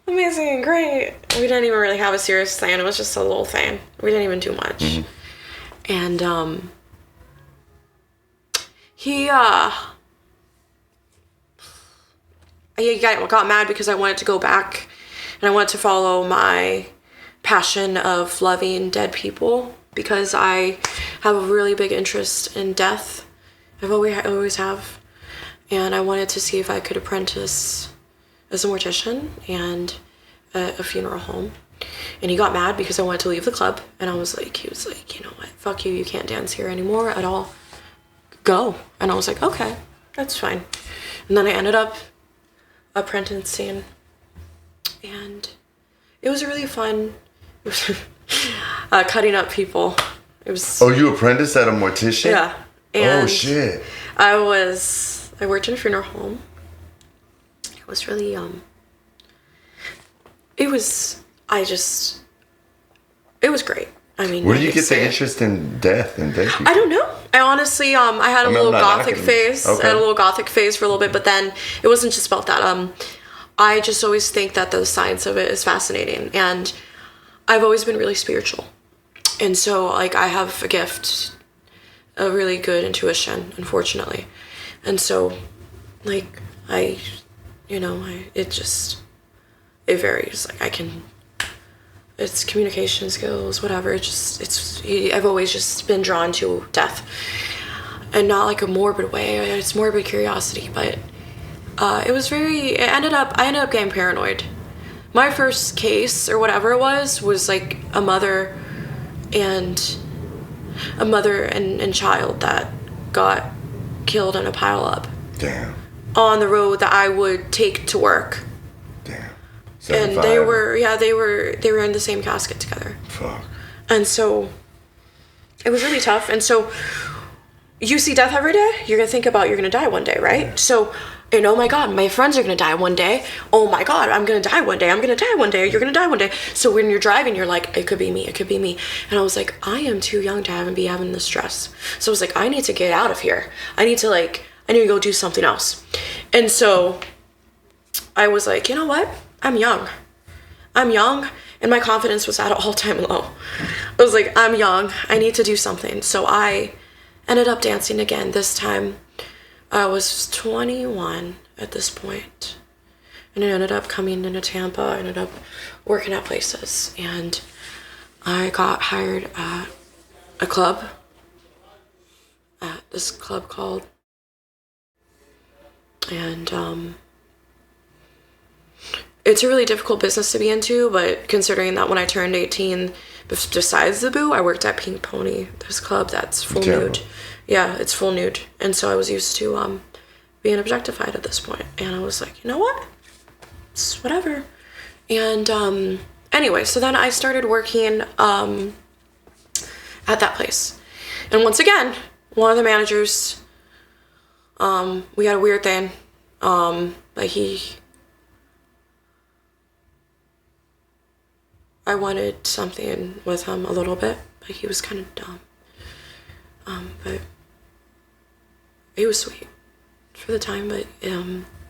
D: amazing and great. We didn't even really have a serious thing. It was just a little thing. We didn't even do much. Mm-hmm. And he got mad because I wanted to go back and I wanted to follow my passion of loving dead people, because I have a really big interest in death. I always have. And I wanted to see if I could apprentice as a mortician and a funeral home. And he got mad because I wanted to leave the club. And he was like, you know what, fuck you, you can't dance here anymore at all. Go. And I was like, okay, that's fine. And then I ended up apprenticing, and it was really fun. Cutting up people. It was.
C: Oh, you apprenticed at a mortician?
D: Yeah. And
C: oh shit.
D: I worked in a funeral home. It was really It was great. I mean,
C: where did you get the interest in death and dead people?
D: I don't know. I honestly, I had a little gothic phase.
C: Okay.
D: I had a little gothic phase for a little bit, but then it wasn't just about that. I just always think that the science of it is fascinating, and I've always been really spiritual. And so, like, I have a gift, a really good intuition, unfortunately. And so, like, it varies. Like, it's communication skills, whatever. I've always just been drawn to death. And not like a morbid way. It's morbid curiosity, but I ended up getting paranoid. My first case, or whatever it was like a mother and child that got killed in a pileup.
C: Damn.
D: On the road that I would take to work.
C: Damn. 75.
D: And they were in the same casket together.
C: Fuck.
D: And so it was really tough. And so you see death every day, you're gonna think about you're gonna die one day, right? Yeah. So, and oh my God, my friends are gonna die one day. Oh my God, I'm gonna die one day. I'm gonna die one day. You're gonna die one day. So when you're driving, you're like, it could be me. It could be me. And I was like, I am too young to be having this stress. So I was like, I need to get out of here. I need to go do something else. And so I was like, you know what? I'm young. And And my confidence was at an all-time low. I was like, I'm young. I need to do something. So I ended up dancing again. This time I was 21 at this point. And I ended up coming into Tampa. I ended up working at places. And I got hired at a club. At this club called... And it's a really difficult business to be into, but considering that when I turned 18, besides the Boo, I worked at Pink Pony, this club that's full nude. Yeah, it's full nude. And so I was used to being objectified at this point. And I was like, you know what? It's whatever. And anyway, so then I started working at that place. And once again, one of the managers, we had a weird thing. I wanted something with him a little bit, but he was kind of dumb. But he was sweet for the time, but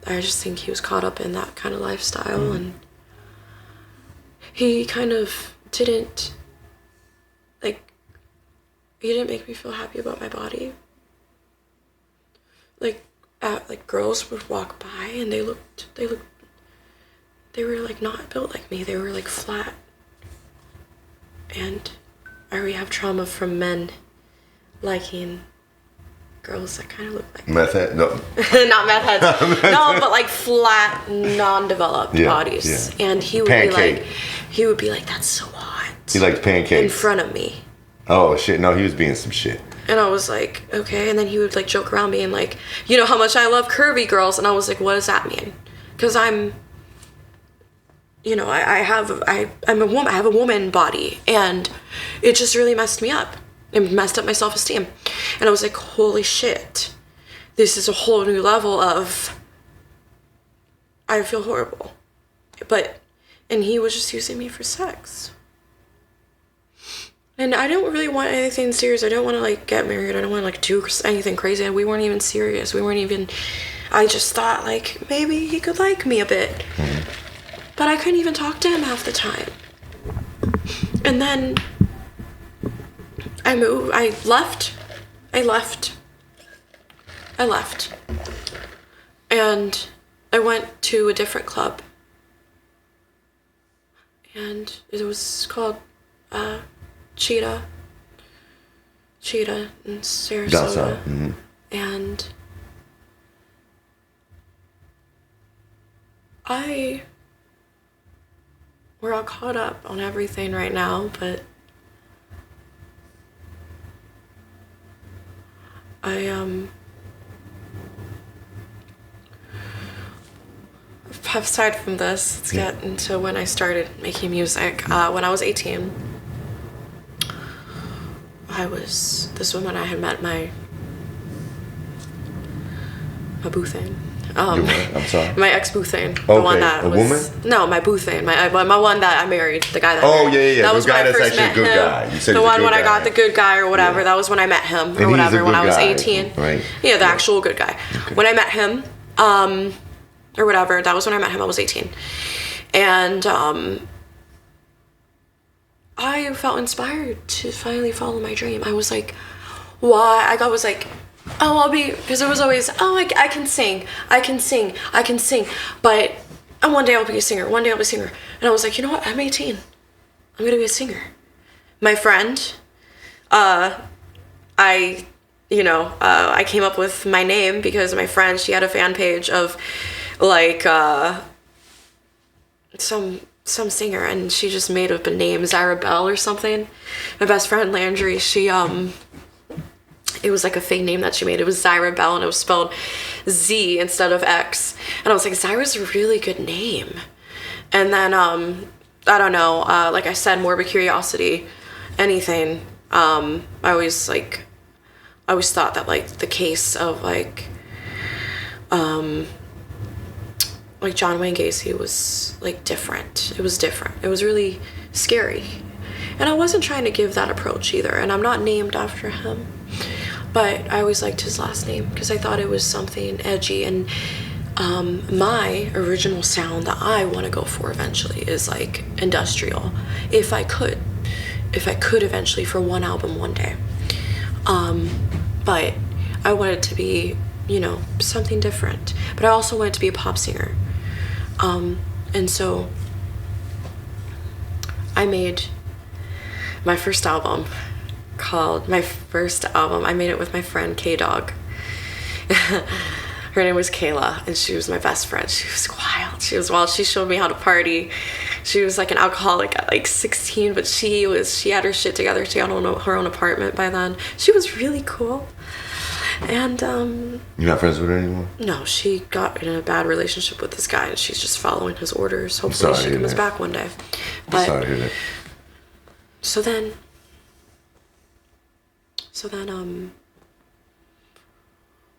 D: I just think he was caught up in that kind of lifestyle, and he kind of didn't, he didn't make me feel happy about my body. Girls would walk by and they were not built like me. They were flat. And I already have trauma from men liking girls that kind of look like
C: meth head? No.
D: Not meth heads. No, but flat, non-developed bodies. Yeah. And he would be like, that's so hot.
C: He liked pancakes.
D: In front of me.
C: Oh shit, no, he was being some shit.
D: And I was like, okay. And then he would joke around being like, you know how much I love curvy girls. And I was like, what does that mean? Because I'm a woman. I have a woman body, and it just really messed me up. It messed up my self-esteem. And I was like, holy shit, this is a whole new level of, I feel horrible. And he was just using me for sex. And I don't really want anything serious. I don't want to get married. I don't want to do anything crazy. And we weren't even serious. I just thought maybe he could like me a bit. But I couldn't even talk to him half the time. And then I moved. I left. And I went to a different club. And it was called Xyra in Sarasota.
C: Mm-hmm.
D: And we're all caught up on everything right now, but aside from this, let's get into when I started making music. When I was 18, this woman I had met my boo thing.
C: I'm sorry?
D: My ex-boo thing.
C: Okay,
D: the one that
C: woman?
D: No, my boo thing. My one that I married, the guy that I married.
C: Yeah.
D: That
C: The
D: was
C: guy
D: when I
C: that's
D: first
C: actually a
D: met
C: good
D: him.
C: guy. You said
D: the one when
C: guy.
D: I got the good guy or whatever. That was when I met him or whatever when I was 18.
C: Right.
D: Yeah, the actual good guy. Okay. When I met him, or whatever, that was when I met him. I was 18. And I felt inspired to finally follow my dream. I was like, why? I was like, oh, I'll be, because it was always, oh, I can sing, but one day I'll be a singer, And I was like, you know what, I'm 18, I'm gonna be a singer. My friend, I came up with my name because my friend, she had a fan page of some singer, and she just made up a name, Xyra Bell or something. My best friend Landry, she it was a fake name that she made. It was Xyra Bell, and it was spelled Z instead of X. And I was like, Xyra's a really good name. And then I don't know, like I said, morbid curiosity, anything. I always thought that the case of John Wayne Gacy was different. It was different. It was really scary. And I wasn't trying to give that approach either. And I'm not named after him. But I always liked his last name because I thought it was something edgy. And my original sound that I want to go for eventually is like industrial, if I could eventually, for one album one day. But I want it to be, you know, something different, but I also want it to be a pop singer. And so I made my first album. I made it with my friend K-Dog. Her name was Kayla, and she was my best friend. She was wild. She showed me how to party. She was like an alcoholic at like 16, but she had her shit together. She had her own apartment by then. She was really cool. And
C: You're not friends with her anymore?
D: no, she got in a bad relationship with this guy, and she's just following his orders. Hopefully she comes back one day. But
C: Sorry to hear that.
D: so then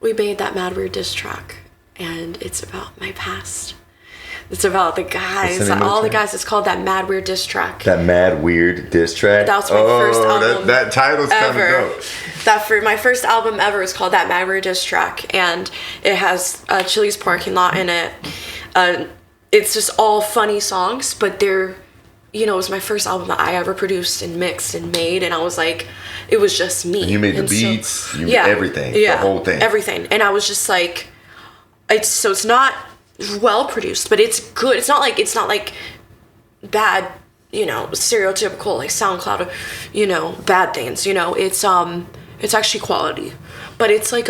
D: we made that Mad Weird diss track, and it's about my past. It's about the guys,
C: What's the name of
D: all
C: the
D: the
C: track?
D: guys. It's called that Mad Weird diss track.
C: That Mad Weird diss track?
D: That was my first album
C: That title's kind of
D: ever.
C: dope.
D: My first album ever is called That Mad Weird diss track, and it has Chili's Parking Lot in it. It's just all funny songs, but they're, you know, it was my first album that I ever produced and mixed and made, and I was like, it was just me.
C: And you made the
D: And
C: beats, everything, the whole thing.
D: Everything. And I was just like, it's not well produced, but it's good. It's not like bad, you know, stereotypical like SoundCloud, you know, bad things, you know. It's actually quality. But it's like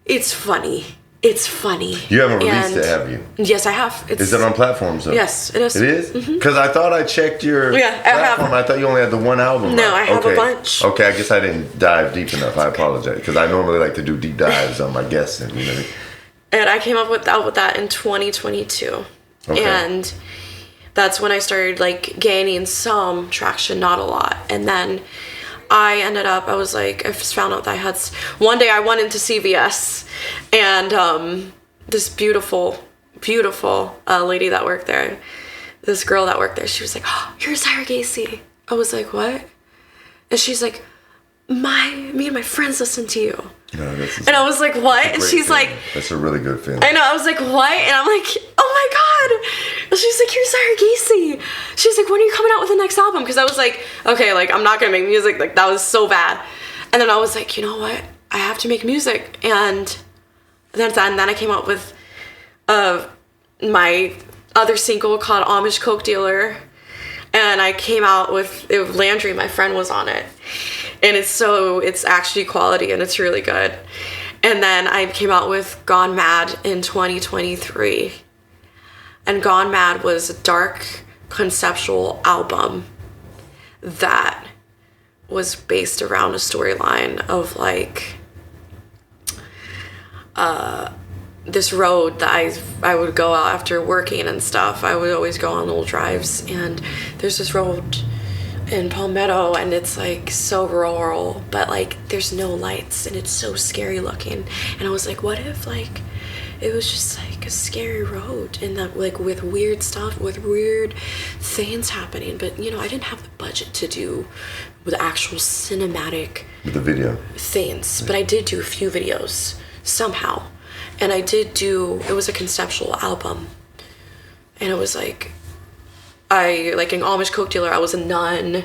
D: it's funny. It's funny.
C: You haven't released it, have you?
D: Yes, I have.
C: Is it on platforms though?
D: Yes, it is.
C: It is? Because I thought I checked your platform. I thought you only had the one album.
D: No,
C: right?
D: I have a bunch.
C: Okay, I guess I didn't dive deep enough. I apologize. Because I normally like to do deep dives on my guests. And, you know.
D: And I came up with that in 2022.
C: Okay.
D: And that's when I started like gaining some traction, not a lot. And then I just found out that I had, one day I went into CVS, and this beautiful lady that worked there, this girl that worked there, she was like, "Oh, you're Xyra Gacy." I was like, "What?" And she's like, me and my friends listen to you.
C: No,
D: and I was like, "What?" And she's
C: feeling.
D: like,
C: that's a really good feeling.
D: I know, I was like, "What?" And I'm like, "Oh my God." And she's like, "You're Xyra Gacy." She's like, "When are you coming out with the next album?" Because I was like, okay, like, I'm not gonna make music. Like, that was so bad. And then I was like, you know what? I have to make music. And then I came out with my other single called Amish Coke Dealer. And I came out with Landry, my friend, was on it. And it's actually quality, and it's really good. And then I came out with Gone Mad in 2023. And Gone Mad was a dark conceptual album that was based around a storyline of like this road that I would go out after working and stuff. I would always go on little drives, and there's this road in Palmetto, and it's like so rural, but like there's no lights, and it's so scary looking. And I was like, what if like it was just like a scary road, and that like with weird stuff, with weird things happening, but you know, I didn't have the budget to do with actual cinematic
C: the video
D: things, but I did do a few videos somehow. And it was a conceptual album. And it was like, like in Amish Coke Dealer, I was a nun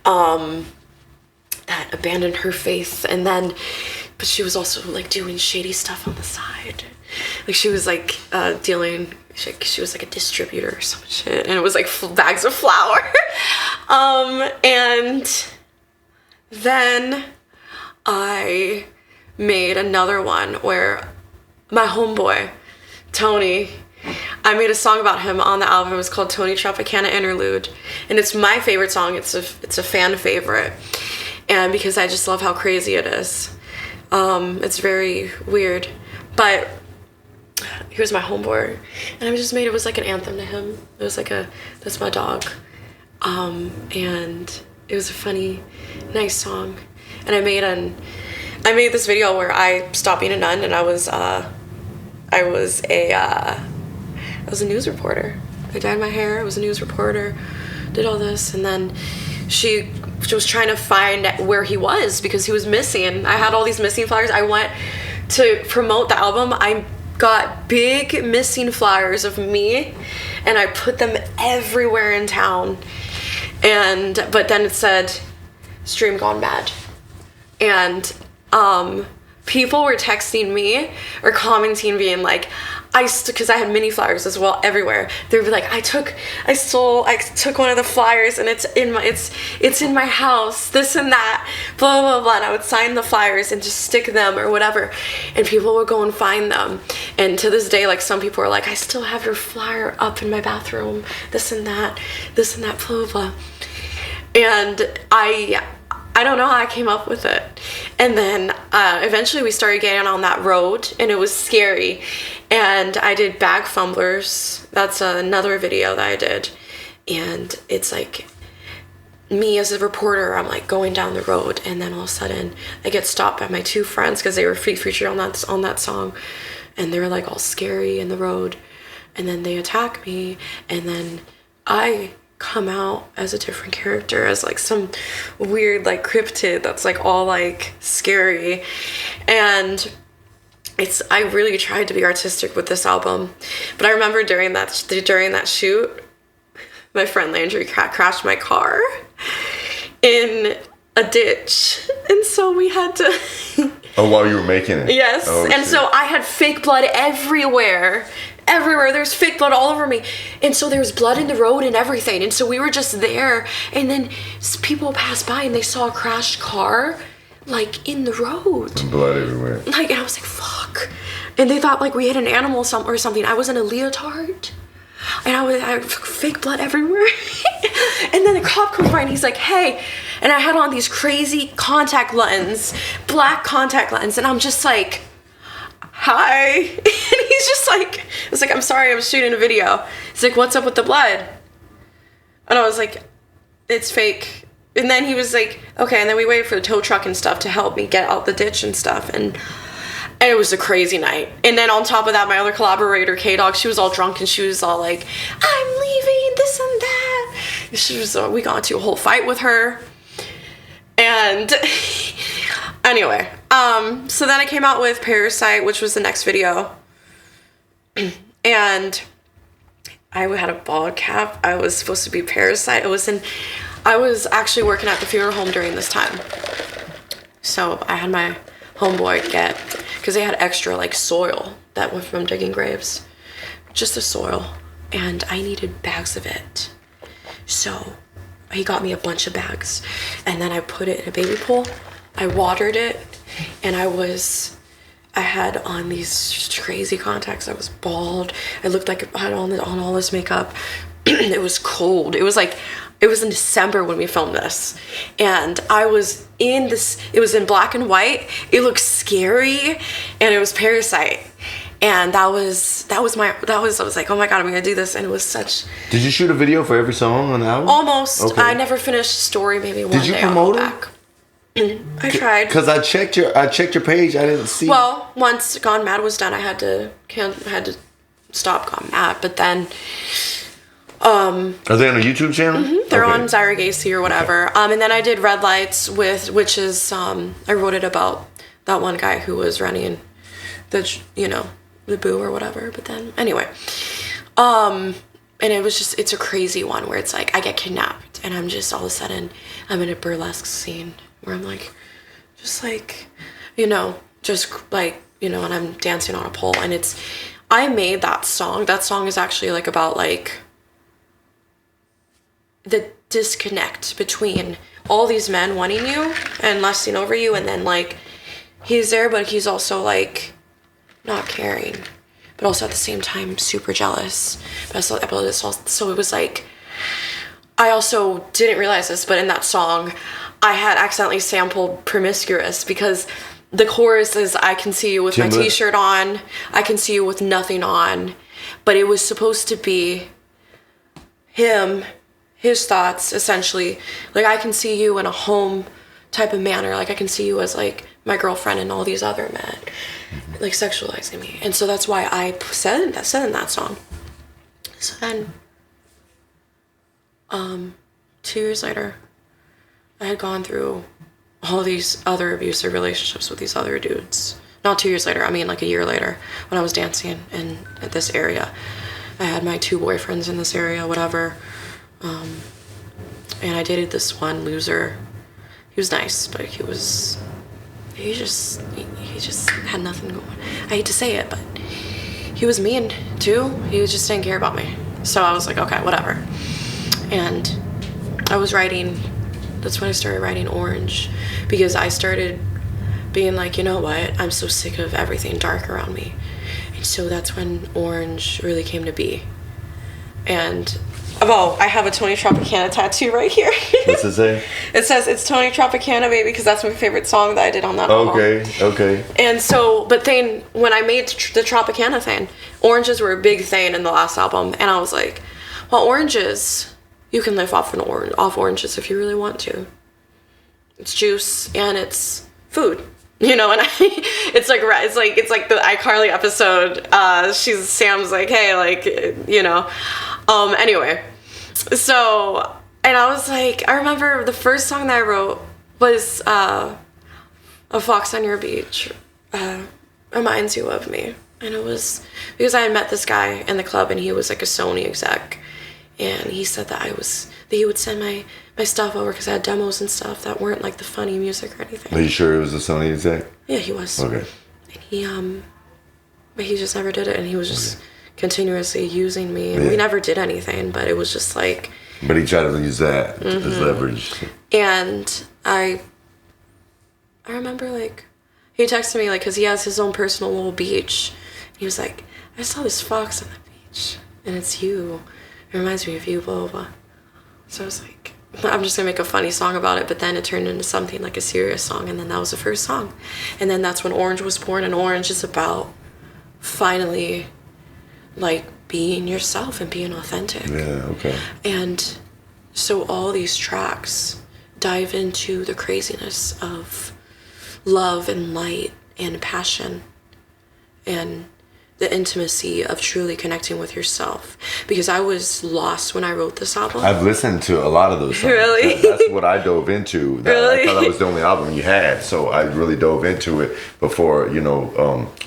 D: that abandoned her faith. And then, but she was also like doing shady stuff on the side. Like she was like she was like a distributor or some shit. And it was like bags of flour. And then I made another one where my homeboy, Tony, I made a song about him on the album. It was called Tony Tropicana Interlude. And it's my favorite song. It's a fan favorite. And because I just love how crazy it is. It's very weird. But he was my homeboy. And I just made it was like an anthem to him. It was like that's my dog. And it was a funny, nice song. And I made this video where I stopped being a nun, and I was a news reporter. I dyed my hair. I was a news reporter. Did all this, and then she was trying to find where he was because he was missing. I had all these missing flyers. I went to promote the album. I got big missing flyers of me, and I put them everywhere in town. But then it said, stream gone bad. And people were texting me or commenting, being like, because I had mini flyers as well everywhere. They'd be like, I took one of the flyers, and it's in my house, this and that, blah blah blah. And I would sign the flyers and just stick them or whatever, and people would go and find them. And to this day, like, some people are like, I still have your flyer up in my bathroom, this and that, blah blah blah. And I don't know how I came up with it. And then eventually we started getting on that road, and it was scary. And I did Bag Fumblers. That's another video that I did. And it's like me as a reporter, I'm like going down the road, and then all of a sudden I get stopped by my two friends because they were featured on that song. And they were like all scary in the road. And then they attack me, and then I come out as a different character, as like some weird like cryptid that's like all like scary. And I really tried to be artistic with this album. But I remember during that shoot, my friend Landry crashed my car in a ditch, and so we had to
C: Oh, while you were making it?
D: Yes.
C: Oh,
D: and so I had fake blood everywhere. There's fake blood all over me, and so there was blood in the road and everything. And so we were just there, and then people passed by and they saw a crashed car like in the road,
C: and blood everywhere.
D: Like, and I was like, fuck. And they thought like we hit an animal or something. I was in a leotard, and I had fake blood everywhere. And then the cop comes by and he's like, hey. And I had on these crazy black contact lens, and I'm just like, hi. And he's just like, I was like, I'm sorry, I'm shooting a video. He's like, what's up with the blood? And I was like, it's fake. And then he was like, okay. And then we waited for the tow truck and stuff to help me get out the ditch and stuff. And it was a crazy night. And then on top of that, my other collaborator, K-Dog, she was all drunk, and she was all like, I'm leaving, this and that. We got into a whole fight with her. And anyway, so then I came out with Parasite, which was the next video. And I had a bald cap. I was supposed to be Parasite. I was actually working at the funeral home during this time. So I had my homeboy because they had extra like soil that went from digging graves. Just the soil. And I needed bags of it. So he got me a bunch of bags, and then I put it in a baby pool. I watered it, and I had on these crazy contacts. I was bald. I looked like I had on all this makeup. It was cold. It was in December when we filmed this, and I was in this. It was in black and white. It looked scary, and it was Parasite. And I was like, oh my God, I'm gonna do this. And it was such.
C: Did you shoot a video for every song on the album?
D: Almost.
C: Okay.
D: I never finished Story. Maybe one day.
C: Did you promote it?
D: Back. I tried.
C: Because I checked your page. I didn't see.
D: Well, once Gone Mad was done, I had to stop Gone Mad. But then.
C: Are they on a YouTube channel?
D: Mm-hmm. They're on Xyra Gacy or whatever. Okay. And then I did Red Lights which is I wrote it about that one guy who was running the boo or whatever. But then anyway, and it's a crazy one where it's like I get kidnapped, and I'm just all of a sudden I'm in a burlesque scene where I'm like, just like, and I'm dancing on a pole, and I made that song. That song is actually like about like the disconnect between all these men wanting you and lusting over you, and then like he's there, but he's also like not caring, but also at the same time super jealous. So it was like, I also didn't realize this, but in that song I had accidentally sampled Promiscuous, because the chorus is, I can see you with my t-shirt on, I can see you with nothing on, but it was supposed to be his thoughts, essentially, like, I can see you in a home type of manner, like I can see you as like my girlfriend and all these other men, like sexualizing me. And so that's why I said in that song. So then 2 years later, I had gone through all these other abusive relationships with these other dudes, not 2 years later, I mean like a year later, when I was dancing in at this area. I had my 2 boyfriends in this area, whatever. And I dated this one loser. He was nice, but he just had nothing going. I hate to say it, but he was mean too. He just didn't care about me. So I was like, okay, whatever. And I was writing, that's when I started writing Orange, because I started being like, you know what, I'm so sick of everything dark around me. And so that's when Orange really came to be. And I have a Tony Tropicana tattoo right here.
C: What's it say?
D: It says it's Tony Tropicana, baby, because that's my favorite song that I did on that album.
C: Okay.
D: And so, but then when I made the Tropicana thing, oranges were a big thing in the last album, and I was like, well, oranges, you can live off oranges if you really want to. It's juice and it's food, you know. And it's like the iCarly episode. Sam's like, hey, like, you know. Anyway, so, and I was like, I remember the first song that I wrote was A Fox on Your Beach reminds you of me. And it was because I had met this guy in the club, and he was like a Sony exec. And he said that he would send my stuff over because I had demos and stuff that weren't like the funny music or anything.
C: Are you sure it was a Sony exec?
D: Yeah, he was.
C: Okay.
D: And but he just never did it, and he was just continuously using me, and we never did anything, but it was just like.
C: But he tried to use that as leverage.
D: And I remember, like, he texted me, like, because he has his own personal little beach. He was like, I saw this fox on the beach, and it's you. It reminds me of you, blah, blah, blah. So I was like, I'm just going to make a funny song about it, but then it turned into something like a serious song, and then that was the first song. And then that's when Orange was born, and Orange is about finally, like, being yourself and being authentic.
C: Yeah, okay.
D: And so all these tracks dive into the craziness of love and light and passion and the intimacy of truly connecting with yourself. Because I was lost when I wrote this album.
C: I've listened to a lot of those songs.
D: Really?
C: That's what I dove into.
D: Really?
C: I thought that was the only album you had, so I really dove into it before,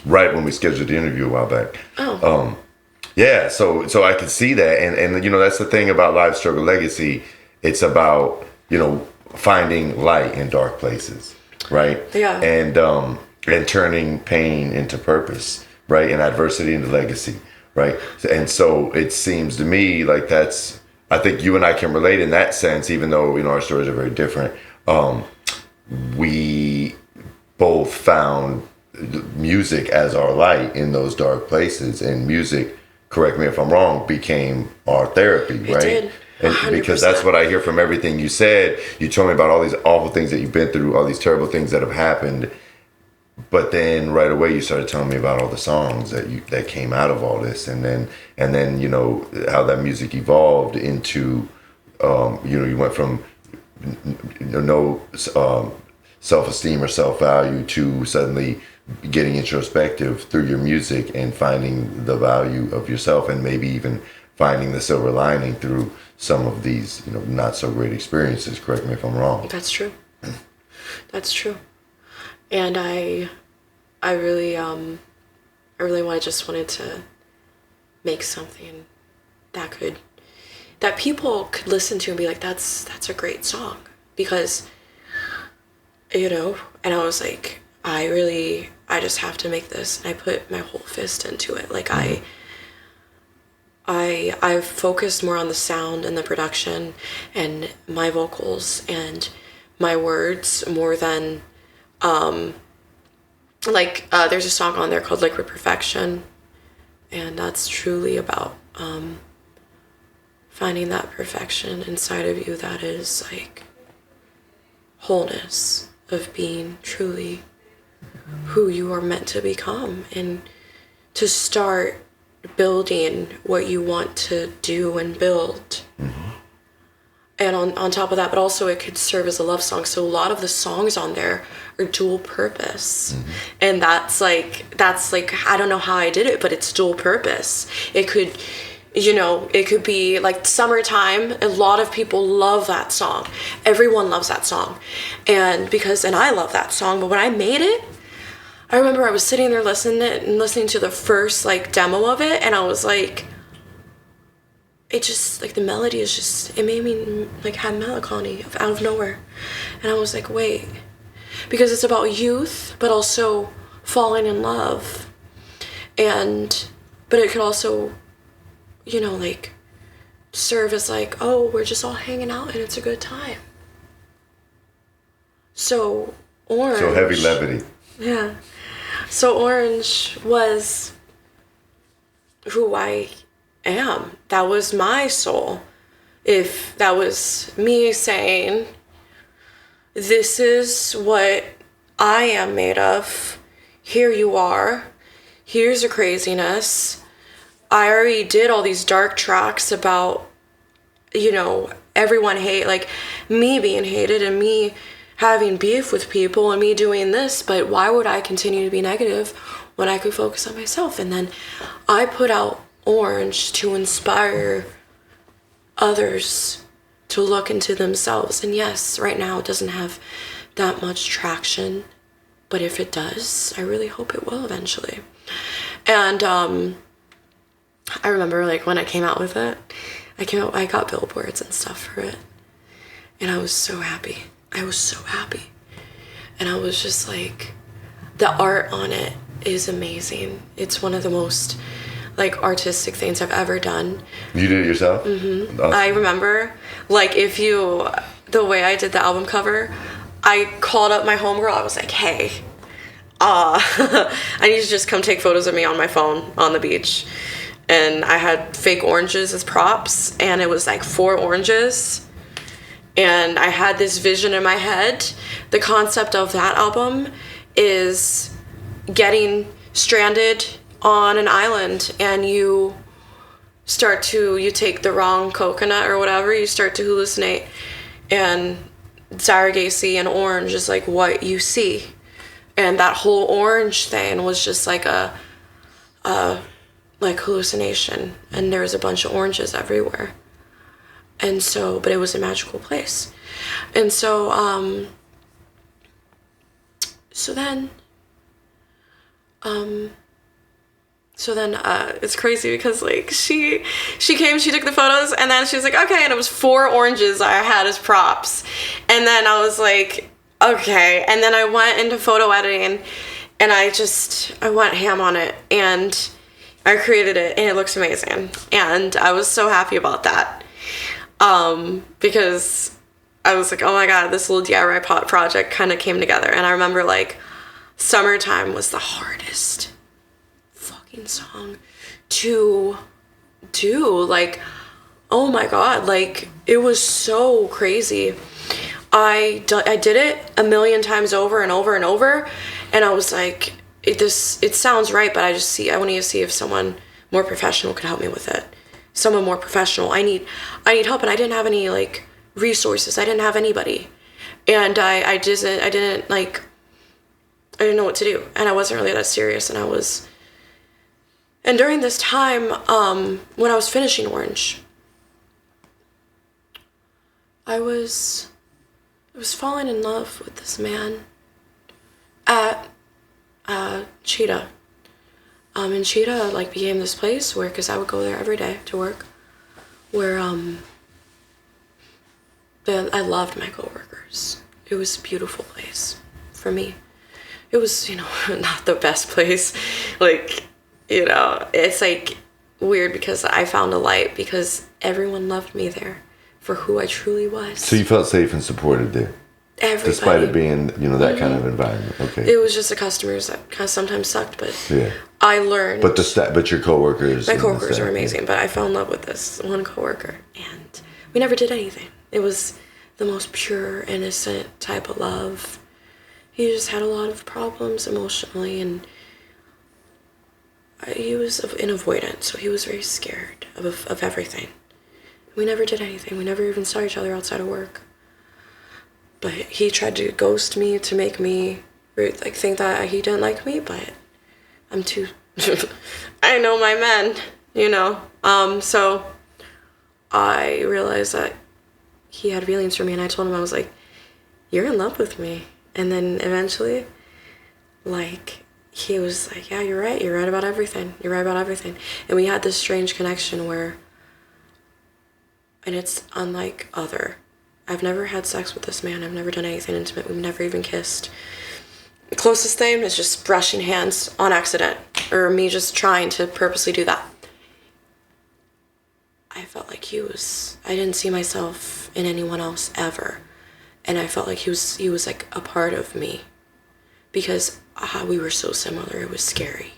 C: right when we scheduled the interview a while back.
D: Oh.
C: Yeah, so I could see that, and that's the thing about Live Struggle Legacy. It's about finding light in dark places, right?
D: Yeah.
C: And turning pain into purpose, right? And adversity into legacy, right? And so it seems to me like I think you and I can relate in that sense, even though our stories are very different. We both found music as our light in those dark places, and music, correct me if I'm wrong, became our therapy, right?
D: It did. 100%.
C: And because that's what I hear from everything you said. You told me about all these awful things that you've been through, all these terrible things that have happened. But then right away you started telling me about all the songs that came out of all this, and then how that music evolved into you went from no self-esteem or self-value to suddenly getting introspective through your music and finding the value of yourself, and maybe even finding the silver lining through some of these not so great experiences. Correct me if I'm wrong.
D: That's true. That's true. And I really just wanted to make something that people could listen to and be like, that's a great song, because and I was like, I just have to make this, and I put my whole fist into it. Like I've focused more on the sound and the production and my vocals and my words more than there's a song on there called Liquid Perfection, and that's truly about finding that perfection inside of you that is like wholeness of being truly who you are meant to become, and to start building what you want to do and build. Mm-hmm. And on top of that, but also it could serve as a love song. So a lot of the songs on there are dual purpose. Mm-hmm. And that's like, I don't know how I did it, but it's dual purpose. It could, it could be like Summertime. A lot of people love that song. Everyone loves that song. And I love that song, but when I made it, I remember I was sitting there listening to the first like demo of it, and I was like, it just like the melody is just, it made me like have melancholy out of nowhere. And I was like, wait, because it's about youth but also falling in love, but it could also, you know, like serve as like, oh, we're just all hanging out and it's a good time. So Orange,
C: So heavy levity.
D: yeah, so Orange was who I am. That was my soul. If that was me saying, this is what I am made of, here you are, here's the craziness. I already did all these dark tracks about, you know, everyone like me being hated and me having beef with people and me doing this, but why would I continue to be negative when I could focus on myself? And then I put out Orange to inspire others to look into themselves. And yes, right now it doesn't have that much traction, but if it does, I really hope it will eventually. And I remember like when I came out with it, I got billboards and stuff for it, and I was so happy. I was so happy. And I was just like, the art on it is amazing. It's one of the most like artistic things I've ever done.
C: You did it yourself?
D: Mm-hmm.
C: Awesome.
D: I remember like the way I did the album cover, I called up my homegirl. I was like, hey, I need you to just come take photos of me on my phone on the beach. And I had fake oranges as props, and it was like 4 oranges. And I had this vision in my head. The concept of that album is getting stranded on an island, and you take the wrong coconut or whatever, you start to hallucinate. And Xyra Gacy and Orange is like what you see. And that whole orange thing was just like a like hallucination. And there was a bunch of oranges everywhere. And so, but it was a magical place. And so, so then it's crazy because like she came, she took the photos, and then she was like, okay, and it was 4 oranges I had as props. And then I was like, okay. And then I went into photo editing, and I went ham on it, and I created it, and it looks amazing. And I was so happy about that. Because I was like, oh my God, this little DIY project kind of came together. And I remember like Summertime was the hardest fucking song to do. Like, oh my God, like it was so crazy. I did it a million times over and over and over. And I was like, it sounds right, but I want to see if someone more professional could help me with it. Someone more professional. I need help, and I didn't have any like resources. I didn't have anybody, and I didn't know what to do, and I wasn't really that serious. And during this time, when I was finishing Orange, I was falling in love with this man at Cheetah. And Cheetah like became this place where, because I would go there every day to work, where I loved my coworkers. It was a beautiful place for me. It was, you know, not the best place. Like, you know, it's like weird because I found a light because everyone loved me there for who I truly was.
C: So you felt safe and supported there?
D: Everybody.
C: Despite it being, you know, that kind of environment. Okay.
D: It was just the customers that kind of sometimes sucked, but
C: yeah.
D: I learned.
C: But your coworkers.
D: My coworkers were amazing, but I fell in love with this one coworker, and we never did anything. It was the most pure, innocent type of love. He just had a lot of problems emotionally, and he was in avoidance, so he was very scared of everything. We never did anything. We never even saw each other outside of work. But he tried to ghost me to make me like think that he didn't like me, but I'm too I know my men, you know. So I realized that he had feelings for me, and I told him, I was like, you're in love with me. And then eventually, like, he was like, yeah, you're right. You're right about everything. You're right about everything. And we had this strange connection where, and it's unlike other. I've never had sex with this man. I've never done anything intimate. We've never even kissed. The closest thing is just brushing hands on accident, or me just trying to purposely do that. I felt like I didn't see myself in anyone else ever. And I felt like he was like a part of me. Because we were so similar, it was scary.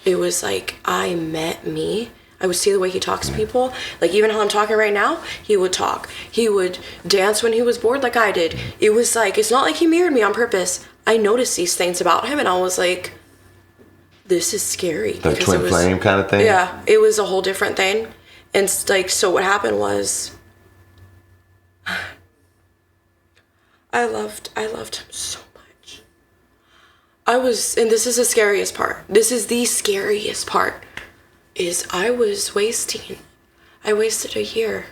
D: It was like, I met me. I would see the way he talks to people. Like, even how I'm talking right now, he would talk. He would dance when he was bored like I did. It was like, it's not like he mirrored me on purpose. I noticed these things about him, and I was like, this is scary.
C: The twin flame kind of thing?
D: Yeah, it was a whole different thing. And, like, so what happened was, I loved him so much. And this is the scariest part. This is the scariest part. I wasted a year.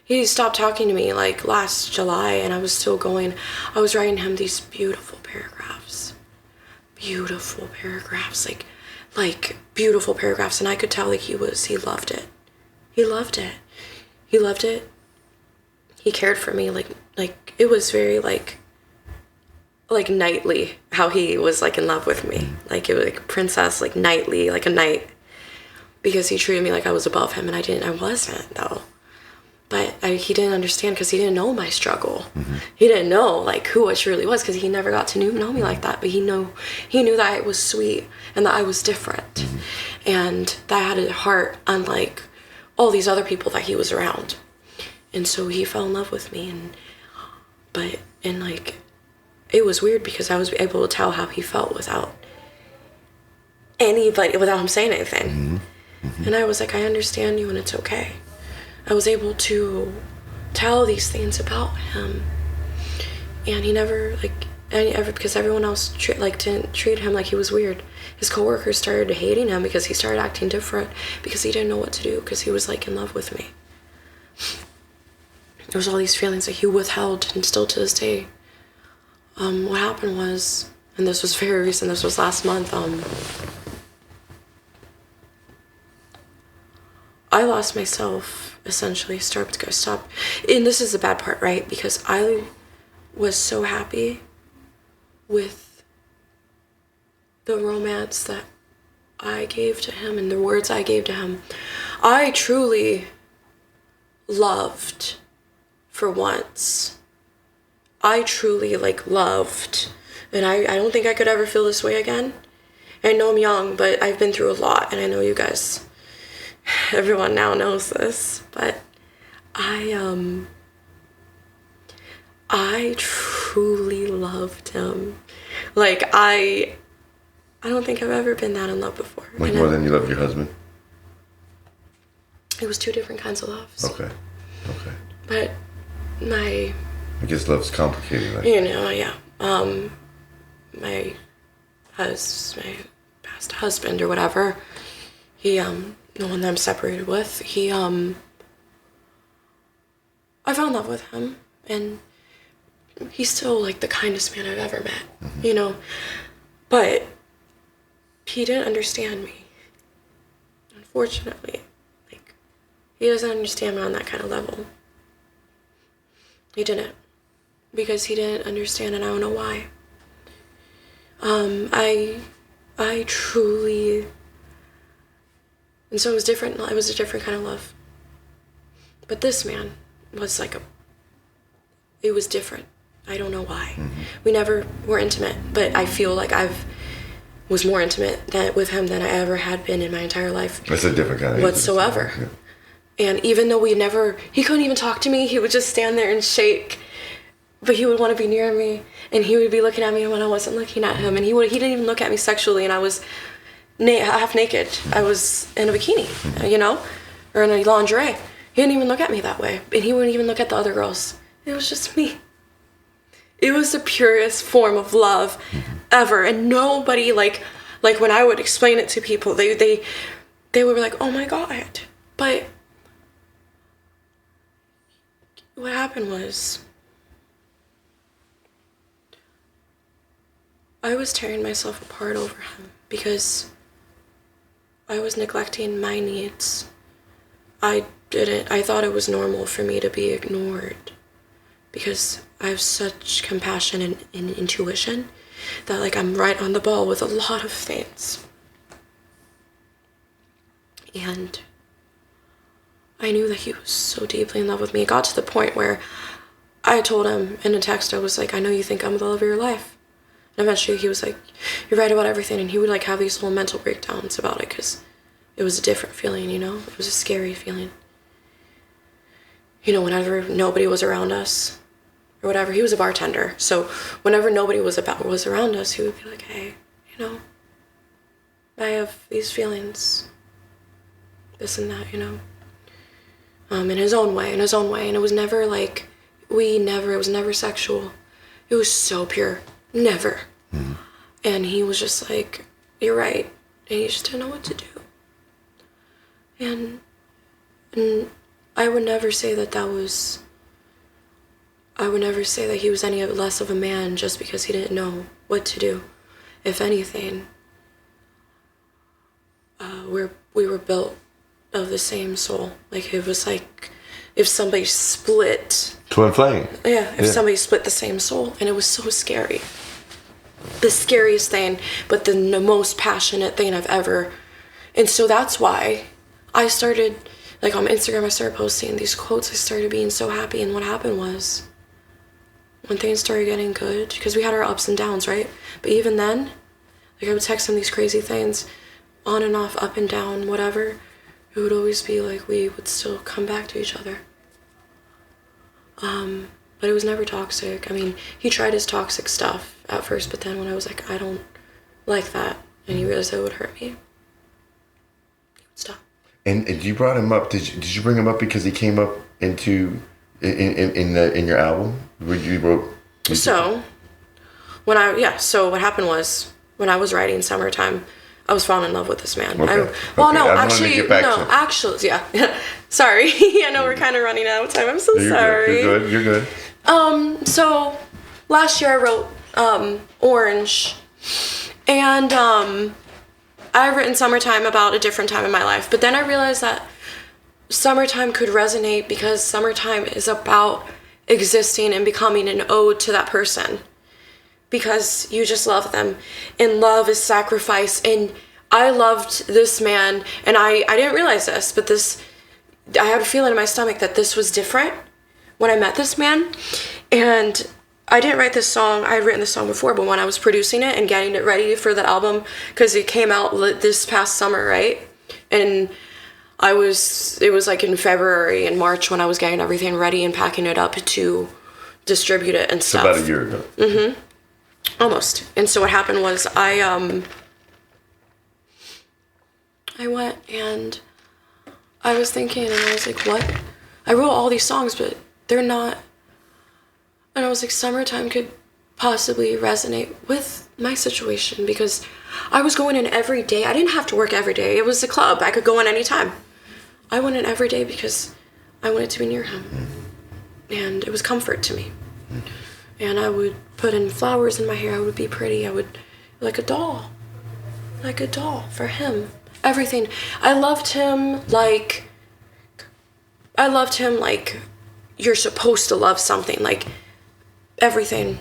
D: He stopped talking to me like last July, and I was still going. I was writing him these beautiful paragraphs, like beautiful paragraphs. And I could tell like he loved it. He loved it. He cared for me. Like it was very like knightly how he was like in love with me. Like it was like princess, like knightly, like a knight, because he treated me like I was above him, and I wasn't though. But he didn't understand because he didn't know my struggle. Mm-hmm. He didn't know like who I truly was because he never got to know me like that. But he knew that I was sweet and that I was different, mm-hmm. and that I had a heart unlike all these other people that he was around. And so he fell in love with me, and like it was weird because I was able to tell how he felt without him saying anything. Mm-hmm. Mm-hmm. And I was like, I understand you and it's okay. I was able to tell these things about him, and he never because everyone else didn't treat him like he was weird. His coworkers started hating him because he started acting different because he didn't know what to do because he was like in love with me. There was all these feelings that he withheld, and still to this day. What happened was, and this was very recent, this was last month, I lost myself, essentially, stopped, and this is the bad part, right, because I was so happy with the romance that I gave to him and the words I gave to him. I truly loved, for once. I truly loved, and I don't think I could ever feel this way again. I know I'm young, but I've been through a lot, and I know you guys, everyone now knows this, but I truly loved him. I don't think I've ever been that in love before.
C: Like more than you love your husband?
D: It was two different kinds of loves.
C: Okay.
D: But I
C: guess love's complicated.
D: Yeah. My past husband or whatever, he, the one that I'm separated with, I fell in love with him, and he's still the kindest man I've ever met, mm-hmm. But he didn't understand me, unfortunately. He doesn't understand me on that kind of level. He didn't, because he didn't understand, and I don't know why. I truly, and so it was different. It was a different kind of love. But this man was it was different. I don't know why. Mm-hmm. We never were intimate, but I feel like was more intimate with him than I ever had been in my entire life.
C: That's a different kind of
D: whatsoever. Yeah. And even though he couldn't even talk to me, he would just stand there and shake. But he would want to be near me, and he would be looking at me when I wasn't looking at him. And he didn't even look at me sexually, and I was half naked. I was in a bikini, or in a lingerie. He didn't even look at me that way, and he wouldn't even look at the other girls. It was just me. It was the purest form of love ever, and nobody like when I would explain it to people, they would be like, "Oh my God!" But what happened was, I was tearing myself apart over him because I was neglecting my needs. I thought it was normal for me to be ignored because I have such compassion and intuition that, like, I'm right on the ball with a lot of things. And I knew that he was so deeply in love with me. It got to the point where I told him in a text, I was like, I know you think I'm the love of your life. And eventually he was like, you're right about everything. And he would, like, have these little mental breakdowns about it because it was a different feeling, you know? It was a scary feeling. You know, whenever nobody was around us or whatever, he was a bartender. So whenever nobody was around us, he would be like, hey, you know, I have these feelings, this and that, you know? In his own way. And it was never like, it was never sexual. It was so pure. Never. Mm-hmm. And he was just like, you're right. And he just didn't know what to do. And I would never say that he was any less of a man just because he didn't know what to do. If anything, we were built of the same soul. Like, it was like if somebody split.
C: Twin flame.
D: Yeah, if somebody split the same soul. And it was so scary. The scariest thing, but the most passionate thing I've ever. And so that's why I started, like, on Instagram, I started posting these quotes. I started being so happy. And what happened was, when things started getting good, because we had our ups and downs, right? But even then, like, I would text him these crazy things, on and off, up and down, whatever. It would always be like we would still come back to each other. But it was never toxic. I mean, he tried his toxic stuff at first, but then when I was like, I don't like that, and he realized that it would hurt me, he would stop.
C: And you brought him up. Did you bring him up because he came up in your album? So what happened was, when I was writing Summertime, I was falling in love with this man. Okay.
D: Yeah. Sorry. I know we're kind of running out of time. I'm so sorry.
C: You're good.
D: So last year I wrote Orange, and I've written Summertime about a different time in my life, but then I realized that Summertime could resonate because Summertime is about existing and becoming an ode to that person. Because you just love them, and love is sacrifice. And I loved this man, and I didn't realize this, but I had a feeling in my stomach that this was different when I met this man. And I didn't write this song. I had written this song before, but when I was producing it and getting it ready for the album, because it came out this past summer, right? And it was like in February and March when I was getting everything ready and packing it up to distribute it and stuff.
C: About a year ago.
D: Mm-hmm. Almost. And so what happened was I went and I was thinking, and I was like, what? I wrote all these songs, but they're not. And I was like, Summertime could possibly resonate with my situation because I was going in every day. I didn't have to work every day. It was a club. I could go in any time. I went in every day because I wanted to be near him. And it was comfort to me. And I would put in flowers in my hair. I would be pretty. I would, like a doll for him. Everything. I loved him like you're supposed to love something, like everything.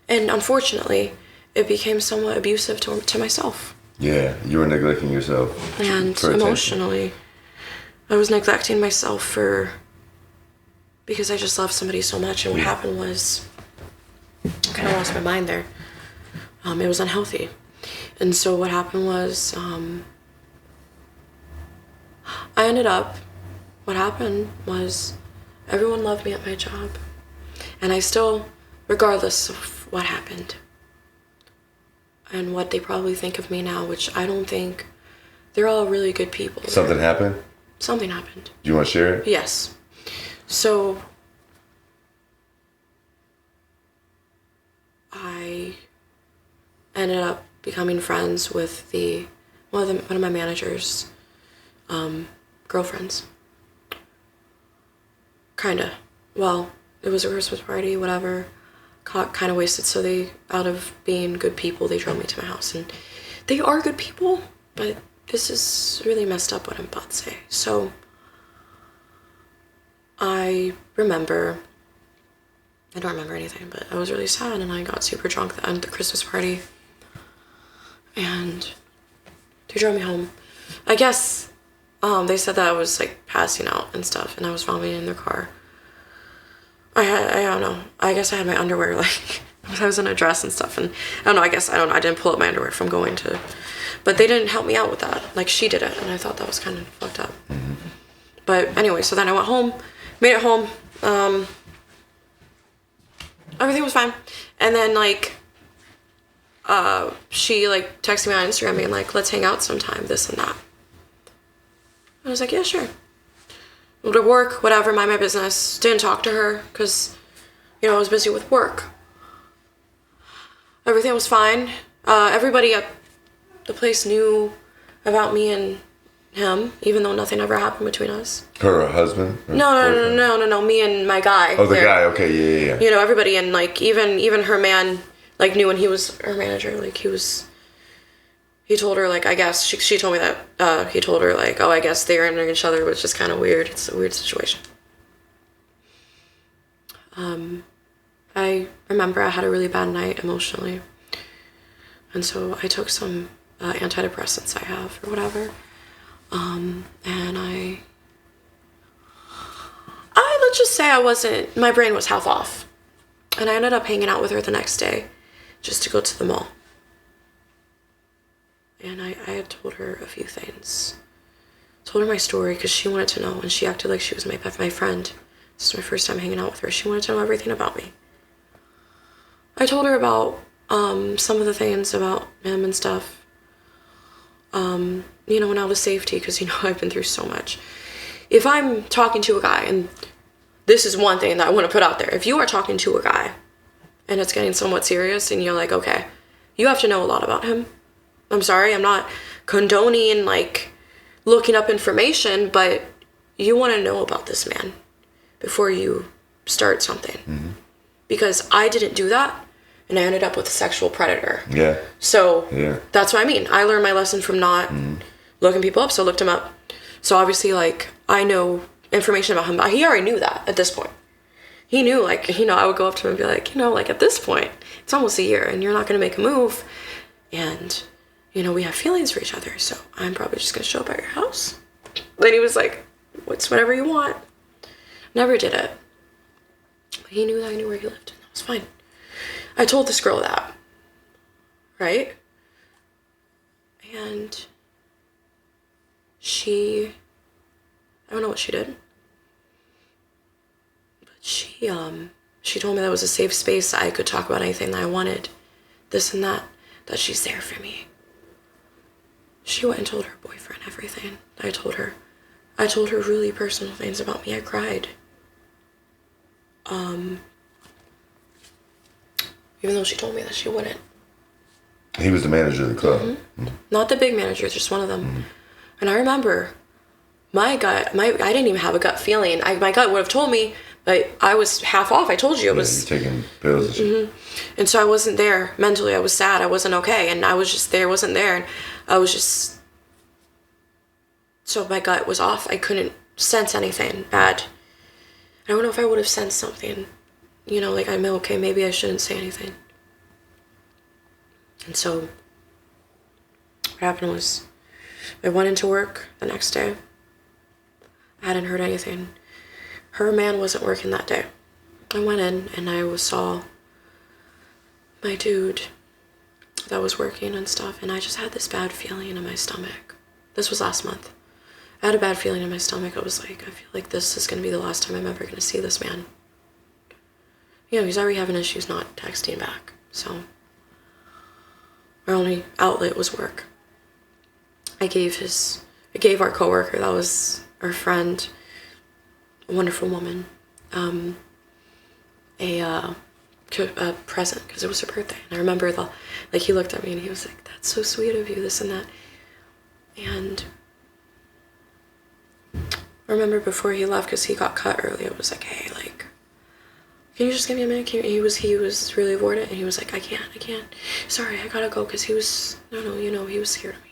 D: And unfortunately, it became somewhat abusive to myself.
C: Yeah, you were neglecting yourself.
D: And emotionally, I was neglecting myself because I just loved somebody so much. And what happened was, I kind of lost my mind there. It was unhealthy. And so what happened was, what happened was everyone loved me at my job. And I still, regardless of what happened and what they probably think of me now, which I don't think, they're all really good people.
C: Something happened?
D: Something happened.
C: Do you want to share it?
D: Yes. So I ended up becoming friends with one of my manager's girlfriends. Kinda. Well, it was a Christmas party, whatever. got kind of wasted, so they, out of being good people, they drove me to my house. And they are good people, but this is really messed up what I'm about to say. So I don't remember anything, but I was really sad, and I got super drunk at the Christmas party. And they drove me home. I guess they said that I was like passing out and stuff, and I was vomiting in their car. I don't know. I guess I had my underwear, like, I was in a dress and stuff, and I didn't pull up my underwear from going to, but they didn't help me out with that. Like, she did it, and I thought that was kind of fucked up. Mm-hmm. But anyway, so then I went home, made it home, everything was fine, and then, like, she, like, texted me on Instagram being like, let's hang out sometime, this and that. I was like, yeah, sure. Went to work, whatever, mind my business. Didn't talk to her because, I was busy with work. Everything was fine. Everybody at the place knew about me and him, even though nothing ever happened between us.
C: Her husband?
D: No, me and my guy.
C: Oh, the guy, okay, yeah.
D: Everybody, and, like, even her man, like, knew when he was her manager, like, he told her, like, I guess, she told me that, he told her, like, oh, I guess they're in each other, which is kind of weird. It's a weird situation. I remember I had a really bad night emotionally. And so I took some antidepressants I have or whatever. And let's just say my brain was half off. And I ended up hanging out with her the next day just to go to the mall. And I had told her a few things. Told her my story because she wanted to know, and she acted like she was my friend. This is my first time hanging out with her. She wanted to know everything about me. I told her about some of the things about him and stuff. And out of safety, because, I've been through so much. If I'm talking to a guy, and this is one thing that I want to put out there. If you are talking to a guy, and it's getting somewhat serious, and you're like, okay, you have to know a lot about him. I'm sorry, I'm not condoning, like, looking up information, but you want to know about this man before you start something. Mm-hmm. Because I didn't do that, and I ended up with a sexual predator.
C: Yeah.
D: So, That's what I mean. I learned my lesson from not looking people up, so I looked him up. So, obviously, like, I know information about him, but he already knew that at this point. He knew, like, I would go up to him and be like, like, at this point, it's almost a year, and you're not going to make a move, and... we have feelings for each other, so I'm probably just going to show up at your house. Then he was like, what's whatever you want. Never did it. But he knew that I knew where he lived, and that was fine. I told this girl that. Right? And I don't know what she did. But she told me that was a safe space. I could talk about anything that I wanted. This and that she's there for me. She went and told her boyfriend everything. I told her really personal things about me. I cried. Even though she told me that she wouldn't.
C: He was the manager of the club.
D: Mm-hmm. Not the big manager, just one of them. Mm-hmm. And I remember my gut, I didn't even have a gut feeling. My gut would have told me, but I was half off. I told you it was.
C: You're taking pills and shit.
D: Mm-hmm. And so I wasn't there mentally. I was sad. I wasn't okay. And I was just there, wasn't there. And I was just. So my gut was off. I couldn't sense anything bad. I don't know if I would have sensed something. Like, I'm okay, maybe I shouldn't say anything. And so what happened was I went into work the next day. I hadn't heard anything. Her man wasn't working that day. I went in and I saw my dude that was working and stuff, and I just had this bad feeling in my stomach. This was last month. I had a bad feeling in my stomach. I was like, I feel like this is going to be the last time I'm ever going to see this man. He's already having issues not texting back. So our only outlet was work. I gave our coworker, that was our friend, a wonderful woman, a present because it was her birthday. And I remember he looked at me and he was like, "That's so sweet of you, this and that." And I remember before he left, because he got cut early, I was like, "Hey, like, can you just give me a minute? He was really avoidant, and he was like, I can't. Sorry, I gotta go, because he was he was scared of me.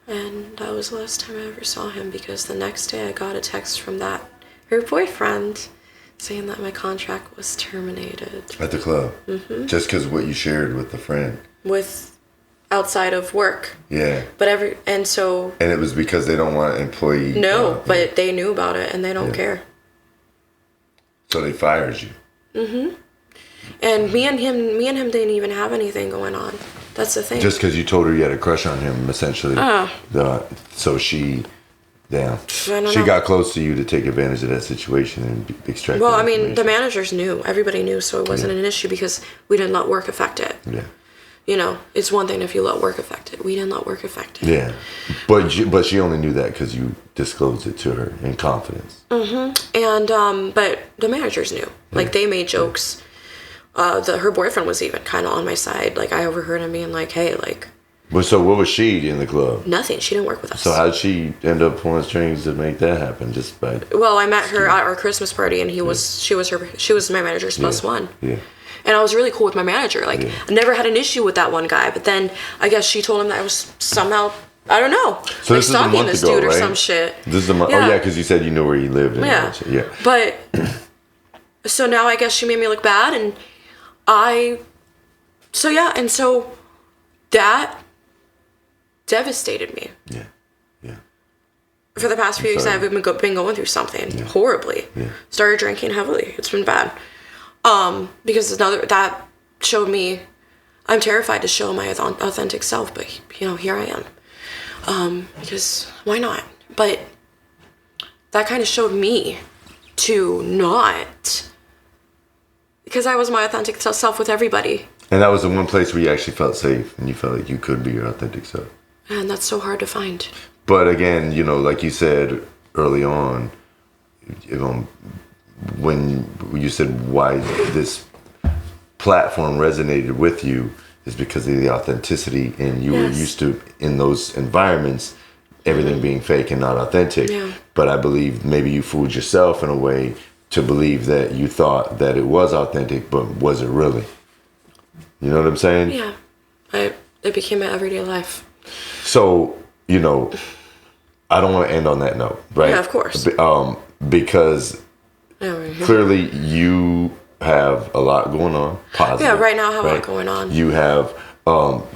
D: And that was the last time I ever saw him, because the next day I got a text from her boyfriend saying that my contract was terminated.
C: At the club? Mm-hmm. Just because what you shared with the friend?
D: With outside of work.
C: Yeah.
D: But and it
C: was because they don't want employee...
D: No, but they knew about it, and they don't care.
C: So they fired you?
D: Mm-hmm. And me and him didn't even have anything going on. That's the thing.
C: Just because you told her you had a crush on him, essentially. So she... Yeah. She got close to you to take advantage of that situation and extract.
D: Well, I mean, the managers knew. Everybody knew, so it wasn't an issue because we didn't let work affect it. Yeah. You know, it's one thing if you let work affect it. We didn't let work affect it.
C: Yeah. But she only knew that because you disclosed it to her in confidence. Mm-hmm.
D: And, but the managers knew. Like, they made jokes. Her boyfriend was even kind of on my side. Like, I overheard him being like, hey, like...
C: But so what was she in the club?
D: Nothing. She didn't work with us.
C: So how did she end up pulling strings to make that happen? Just by...
D: Well, I met her at our Christmas party, and she was my manager's plus one. Yeah. And I was really cool with my manager. Like, I never had an issue with that one guy. But then I guess she told him that I was somehow, I don't know,
C: so like this stalking
D: this dude or some shit.
C: This is a month. Yeah. Oh yeah, because you said you knew where he lived. And
D: yeah. But so now I guess she made me look bad, and so that devastated me. Yeah. Yeah. For the past few weeks, I've been going through something horribly. Yeah. Started drinking heavily. It's been bad. Because that showed me, I'm terrified to show my authentic self, but here I am. Because why not? But that kind of showed me to not, because I was my authentic self with everybody.
C: And that was the one place where you actually felt safe and you felt like you could be your authentic self.
D: And that's so hard to find.
C: But again, like you said early on, when you said why this platform resonated with you is because of the authenticity, and you were used to, in those environments, everything being fake and not authentic. Yeah. But I believe maybe you fooled yourself in a way to believe that you thought that it was authentic, but was it really? You know what I'm saying?
D: Yeah. It became my everyday life.
C: So, I don't want to end on that note, right?
D: Yeah, of course.
C: Because clearly you have a lot going on, positive.
D: Yeah, right now I have a lot going on.
C: You have,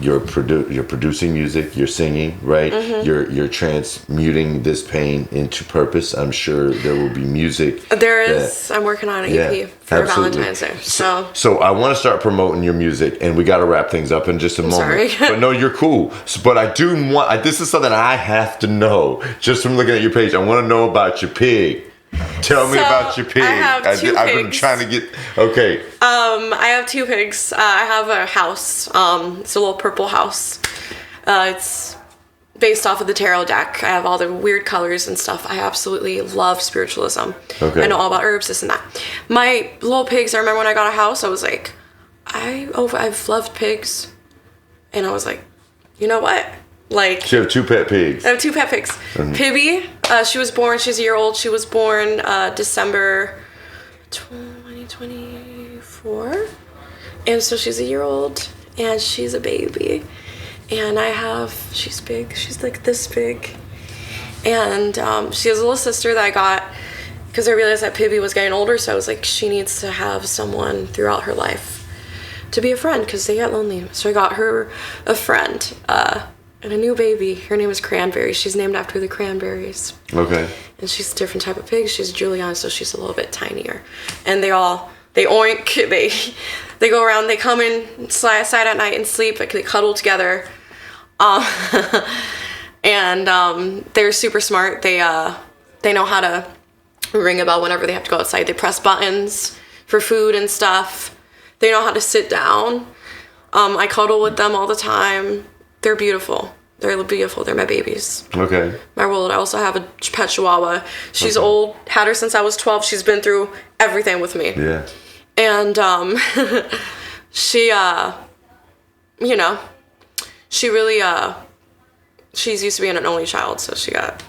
C: you're producing music, you're singing, right? Mm-hmm. You're transmuting this pain into purpose. I'm sure there will be music.
D: I'm working on an EP for Valentine's Day.
C: So I want to start promoting your music, and we got to wrap things up in just a moment. Sorry. But no, you're cool. But I do want, this is something I have to know, just from looking at your page. I want to know about your pig. Tell me about your pig.
D: I have two pigs.
C: I've been trying to get... Okay.
D: I have two pigs. I have a house. It's a little purple house. It's based off of the tarot deck. I have all the weird colors and stuff. I absolutely love spiritualism. Okay. I know all about herbs, this and that. My little pigs, I remember when I got a house, I was like, I've loved pigs. And I was like, you know what? Like,
C: so you have two pet pigs.
D: I have two pet pigs. Mm-hmm. Pibby, she's a year old. She was born December 2024. And so she's a year old, and she's a baby. And she's big. She's like this big. And she has a little sister that I got because I realized that Pibby was getting older. So I was like, she needs to have someone throughout her life to be a friend because they get lonely. So I got her a friend. And a new baby. Her name is Cranberry. She's named after the cranberries. Okay. And she's a different type of pig. She's Juliana, so she's a little bit tinier. And they oink. They go around. They come in, slide aside at night and sleep. They cuddle together. And they're super smart. They know how to ring a bell whenever they have to go outside. They press buttons for food and stuff. They know how to sit down. I cuddle with them all the time. They're beautiful. They're beautiful. They're my babies. Okay. My world. I also have a pet chihuahua. She's old. Had her since I was 12. She's been through everything with me. Yeah. And she she really she's used to being an only child, so she got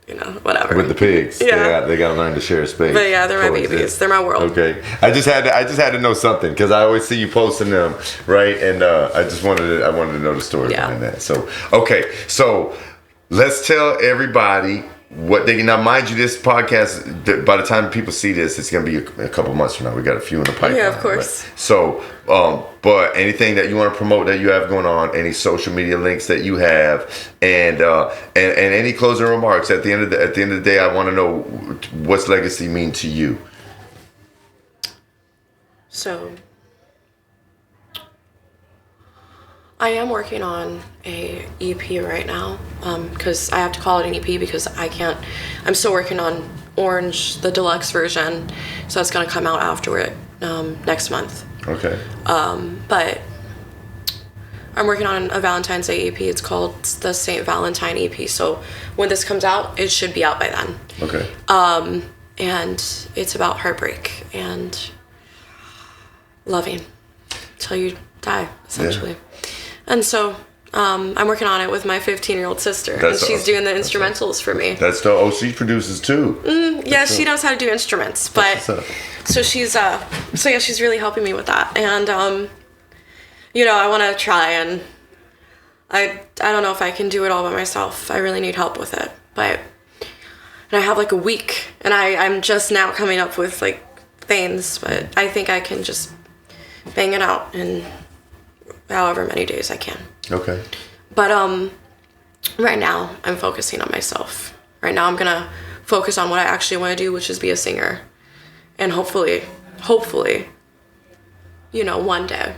D: whatever.
C: With the pigs.
D: Yeah.
C: They got to learn to share space.
D: But yeah, they're my babies. They're my world.
C: Okay. I just had to know something because I always see you posting them, right? And I wanted to know the story behind that. So, okay. So, let's tell everybody what they now. Mind you, this podcast, by the time people see this, it's going to be a couple months from now. We got a few in the pipeline.
D: Yeah, of course.
C: Right? So, but anything that you want to promote that you have going on, any social media links that you have, and any closing remarks at the end of the day, I want to know what's legacy mean to you.
D: So, I am working on a EP right now, because I have to call it an EP because I'm still working on Orange, the deluxe version, so it's going to come out after it next month.
C: Okay.
D: But I'm working on a Valentine's Day EP. It's called the Saint Valentine EP, so when this comes out, it should be out by then.
C: Okay.
D: And it's about heartbreak and loving till you die, essentially. Yeah. And so I'm working on it with my 15-year-old sister, and she's doing the instrumentals for me.
C: That's dope. Oh, she produces too.
D: Yeah, she knows how to do instruments, but so she's she's really helping me with that. And I want to try, and I don't know if I can do it all by myself. I really need help with it, and I have like a week, and I'm just now coming up with like things, but I think I can just bang it out in however many days I can.
C: Okay.
D: But right now I'm focusing on myself. Right now I'm gonna focus on what I actually want to do, which is be a singer, and hopefully, one day,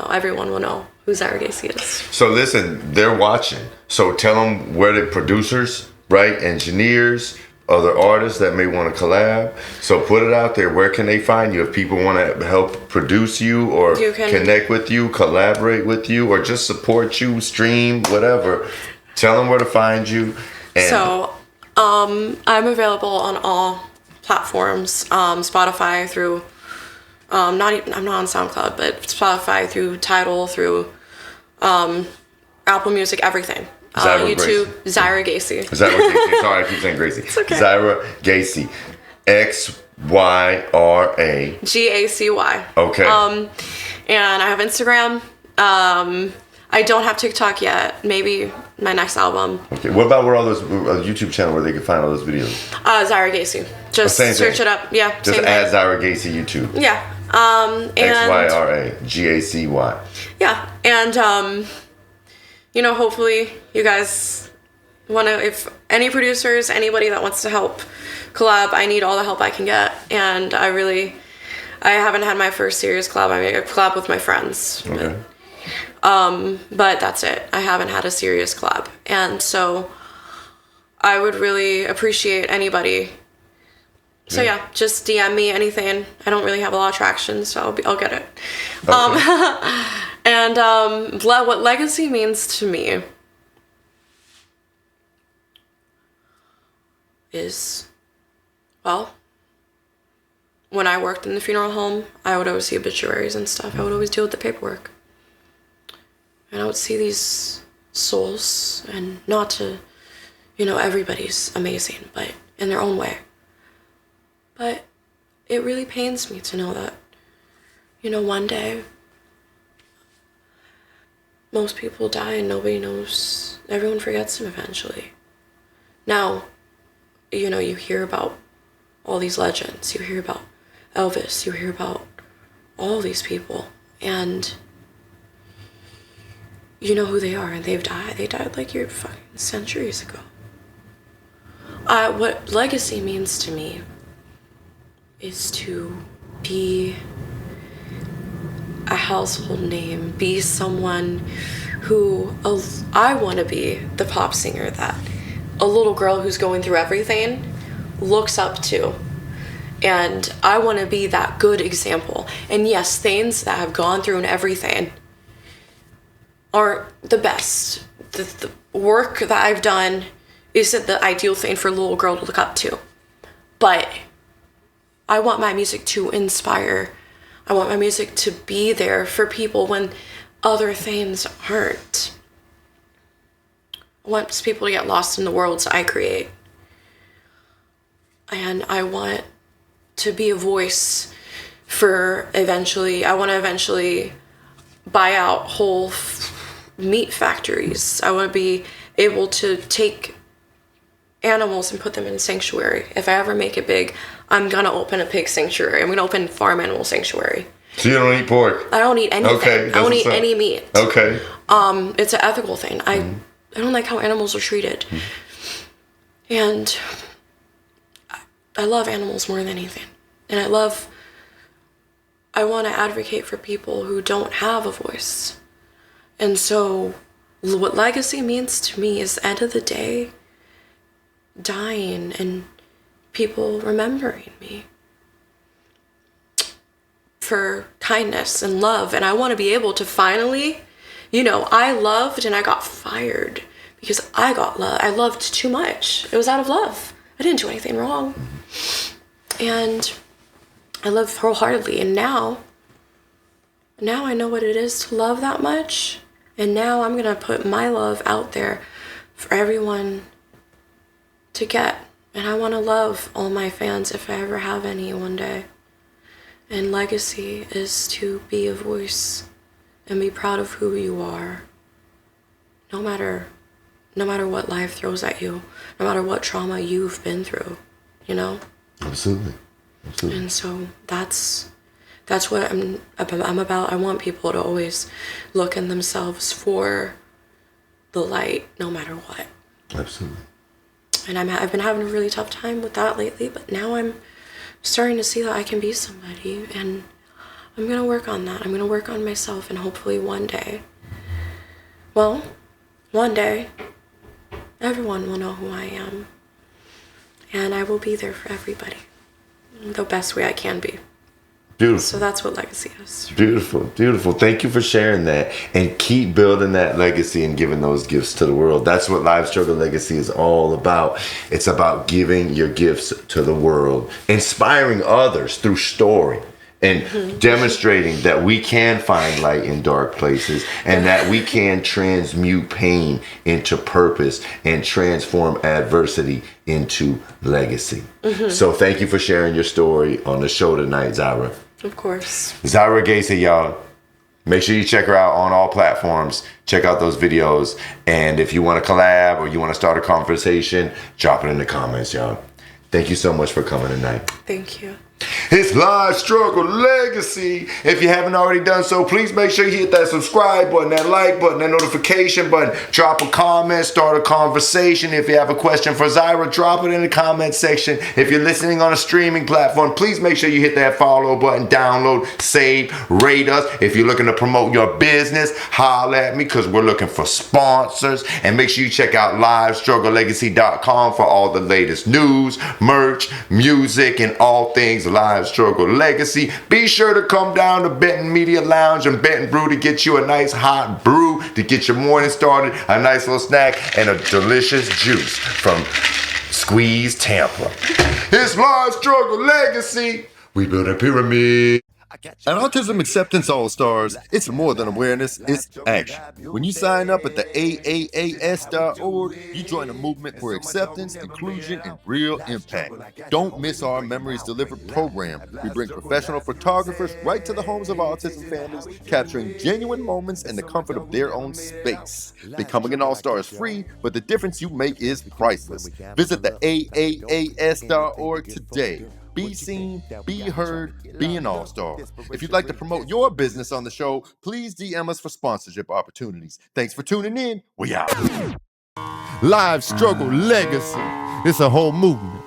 D: everyone will know who Xyra Gacy is. So
C: listen, they're watching. So tell them where the producers, right, engineers, other artists that may want to collab. So put it out there. Where can they find you? If people want to help produce you or connect with you, collaborate with you, or just support you, stream, whatever, tell them where to find you.
D: So I'm available on all platforms. Spotify through, I'm not on SoundCloud, but Spotify through Tidal, through Apple Music, everything. YouTube, Xyra Gacy.
C: Xyra Gacy. Sorry, I keep saying Gracie.
D: It's okay.
C: Xyra Gacy. Xyra
D: Gacy.
C: Okay.
D: And I have Instagram. I don't have TikTok yet. Maybe my next album. Okay.
C: What about where all those YouTube channel where they can find all those videos?
D: Xyra Gacy. Just search it up. Yeah.
C: Just add Xyra Gacy YouTube.
D: Yeah. And
C: Xyra Gacy.
D: Yeah. And hopefully you guys want to, if any producers, anybody that wants to help collab, I need all the help I can get. And I haven't had my first serious collab. I made a collab with my friends.
C: Okay.
D: But that's it. I haven't had a serious collab. And so I would really appreciate anybody. So yeah, just DM me anything. I don't really have a lot of traction, so I'll get it. Okay. And what legacy means to me is, well, when I worked in the funeral home, I would always see obituaries and stuff. I would always deal with the paperwork. And I would see these souls, and not to, everybody's amazing, but in their own way. But it really pains me to know that, one day most people die and nobody knows. Everyone forgets them eventually. Now, you hear about all these legends. You hear about Elvis. You hear about all these people. And you know who they are, and they've died. They died like fucking centuries ago. What legacy means to me is to be a household name, be someone who I want to be the pop singer that a little girl who's going through everything looks up to. And I want to be that good example. And yes, things that have gone through and everything aren't the best. The work that I've done isn't the ideal thing for a little girl to look up to. But I want my music to inspire. I want my music to be there for people when other things aren't. I want people to get lost in the worlds I create. And I want to be a voice for I want to eventually buy out whole meat factories. I want to be able to take animals and put them in a sanctuary. If I ever make it big, I'm going to open a pig sanctuary. I'm going to open farm animal sanctuary.
C: So you don't eat pork?
D: I don't eat anything.
C: Okay,
D: I don't eat any meat.
C: Okay.
D: It's an ethical thing. I don't like how animals are treated. And I love animals more than anything. And I want to advocate for people who don't have a voice. And so what legacy means to me is, at the end of the day, dying and people remembering me for kindness and love. And I want to be able to finally, I loved and I got fired because I got love. I loved too much. It was out of love. I didn't do anything wrong. And I love wholeheartedly. And now I know what it is to love that much. And now I'm going to put my love out there for everyone to get. And I want to love all my fans if I ever have any one day. And legacy is to be a voice and be proud of who you are. No matter what life throws at you, no matter what trauma you've been through,
C: Absolutely.
D: And so that's what I'm about. I want people to always look in themselves for the light, no matter what.
C: Absolutely.
D: And I've been having a really tough time with that lately, but now I'm starting to see that I can be somebody, and I'm going to work on that. I'm going to work on myself, and hopefully one day, everyone will know who I am, and I will be there for everybody the best way I can be.
C: Beautiful.
D: So that's what legacy is.
C: Beautiful, beautiful. Thank you for sharing that, and keep building that legacy and giving those gifts to the world. That's what Live Struggle Legacy is all about. It's about giving your gifts to the world, inspiring others through story, and demonstrating that we can find light in dark places, and that we can transmute pain into purpose and transform adversity into legacy. So thank you for sharing your story on the show tonight, Xyra.
D: Of course.
C: Xyra Gacy, y'all. Make sure you check her out on all platforms. Check out those videos. And if you want to collab or you want to start a conversation, drop it in the comments, y'all. Thank you so much for coming tonight.
D: Thank you.
C: It's Live Struggle Legacy. If you haven't already done so, please make sure you hit that subscribe button, that like button, that notification button. Drop a comment, start a conversation. If you have a question for Xyra, drop it in the comment section. If you're listening on a streaming platform, please make sure you hit that follow button, download, save, rate us. If you're looking to promote your business, holler at me, because we're looking for sponsors. And make sure you check out livestrugglelegacy.com for all the latest news, merch, music, and all things Live Struggle Legacy. Be sure to come down to Benton Media Lounge and Benton Brew to get you a nice hot brew to get your morning started, a nice little snack, and a delicious juice from Squeeze Tampa. It's Live Struggle Legacy. We build a pyramid.
A: At Autism Acceptance All-Stars, it's more than awareness, it's action. When you sign up at the AAAS.org, you join a movement for acceptance, inclusion, and real impact. Don't miss our Memories Delivered program. We bring professional photographers right to the homes of autism families, capturing genuine moments in the comfort of their own space. Becoming an All-Star is free, but the difference you make is priceless. Visit the AAAS.org today. Be seen, be heard, be an all-star. If you'd like to promote your business on the show, please DM us for sponsorship opportunities. Thanks for tuning in. We out. Live Struggle Legacy. It's a whole movement.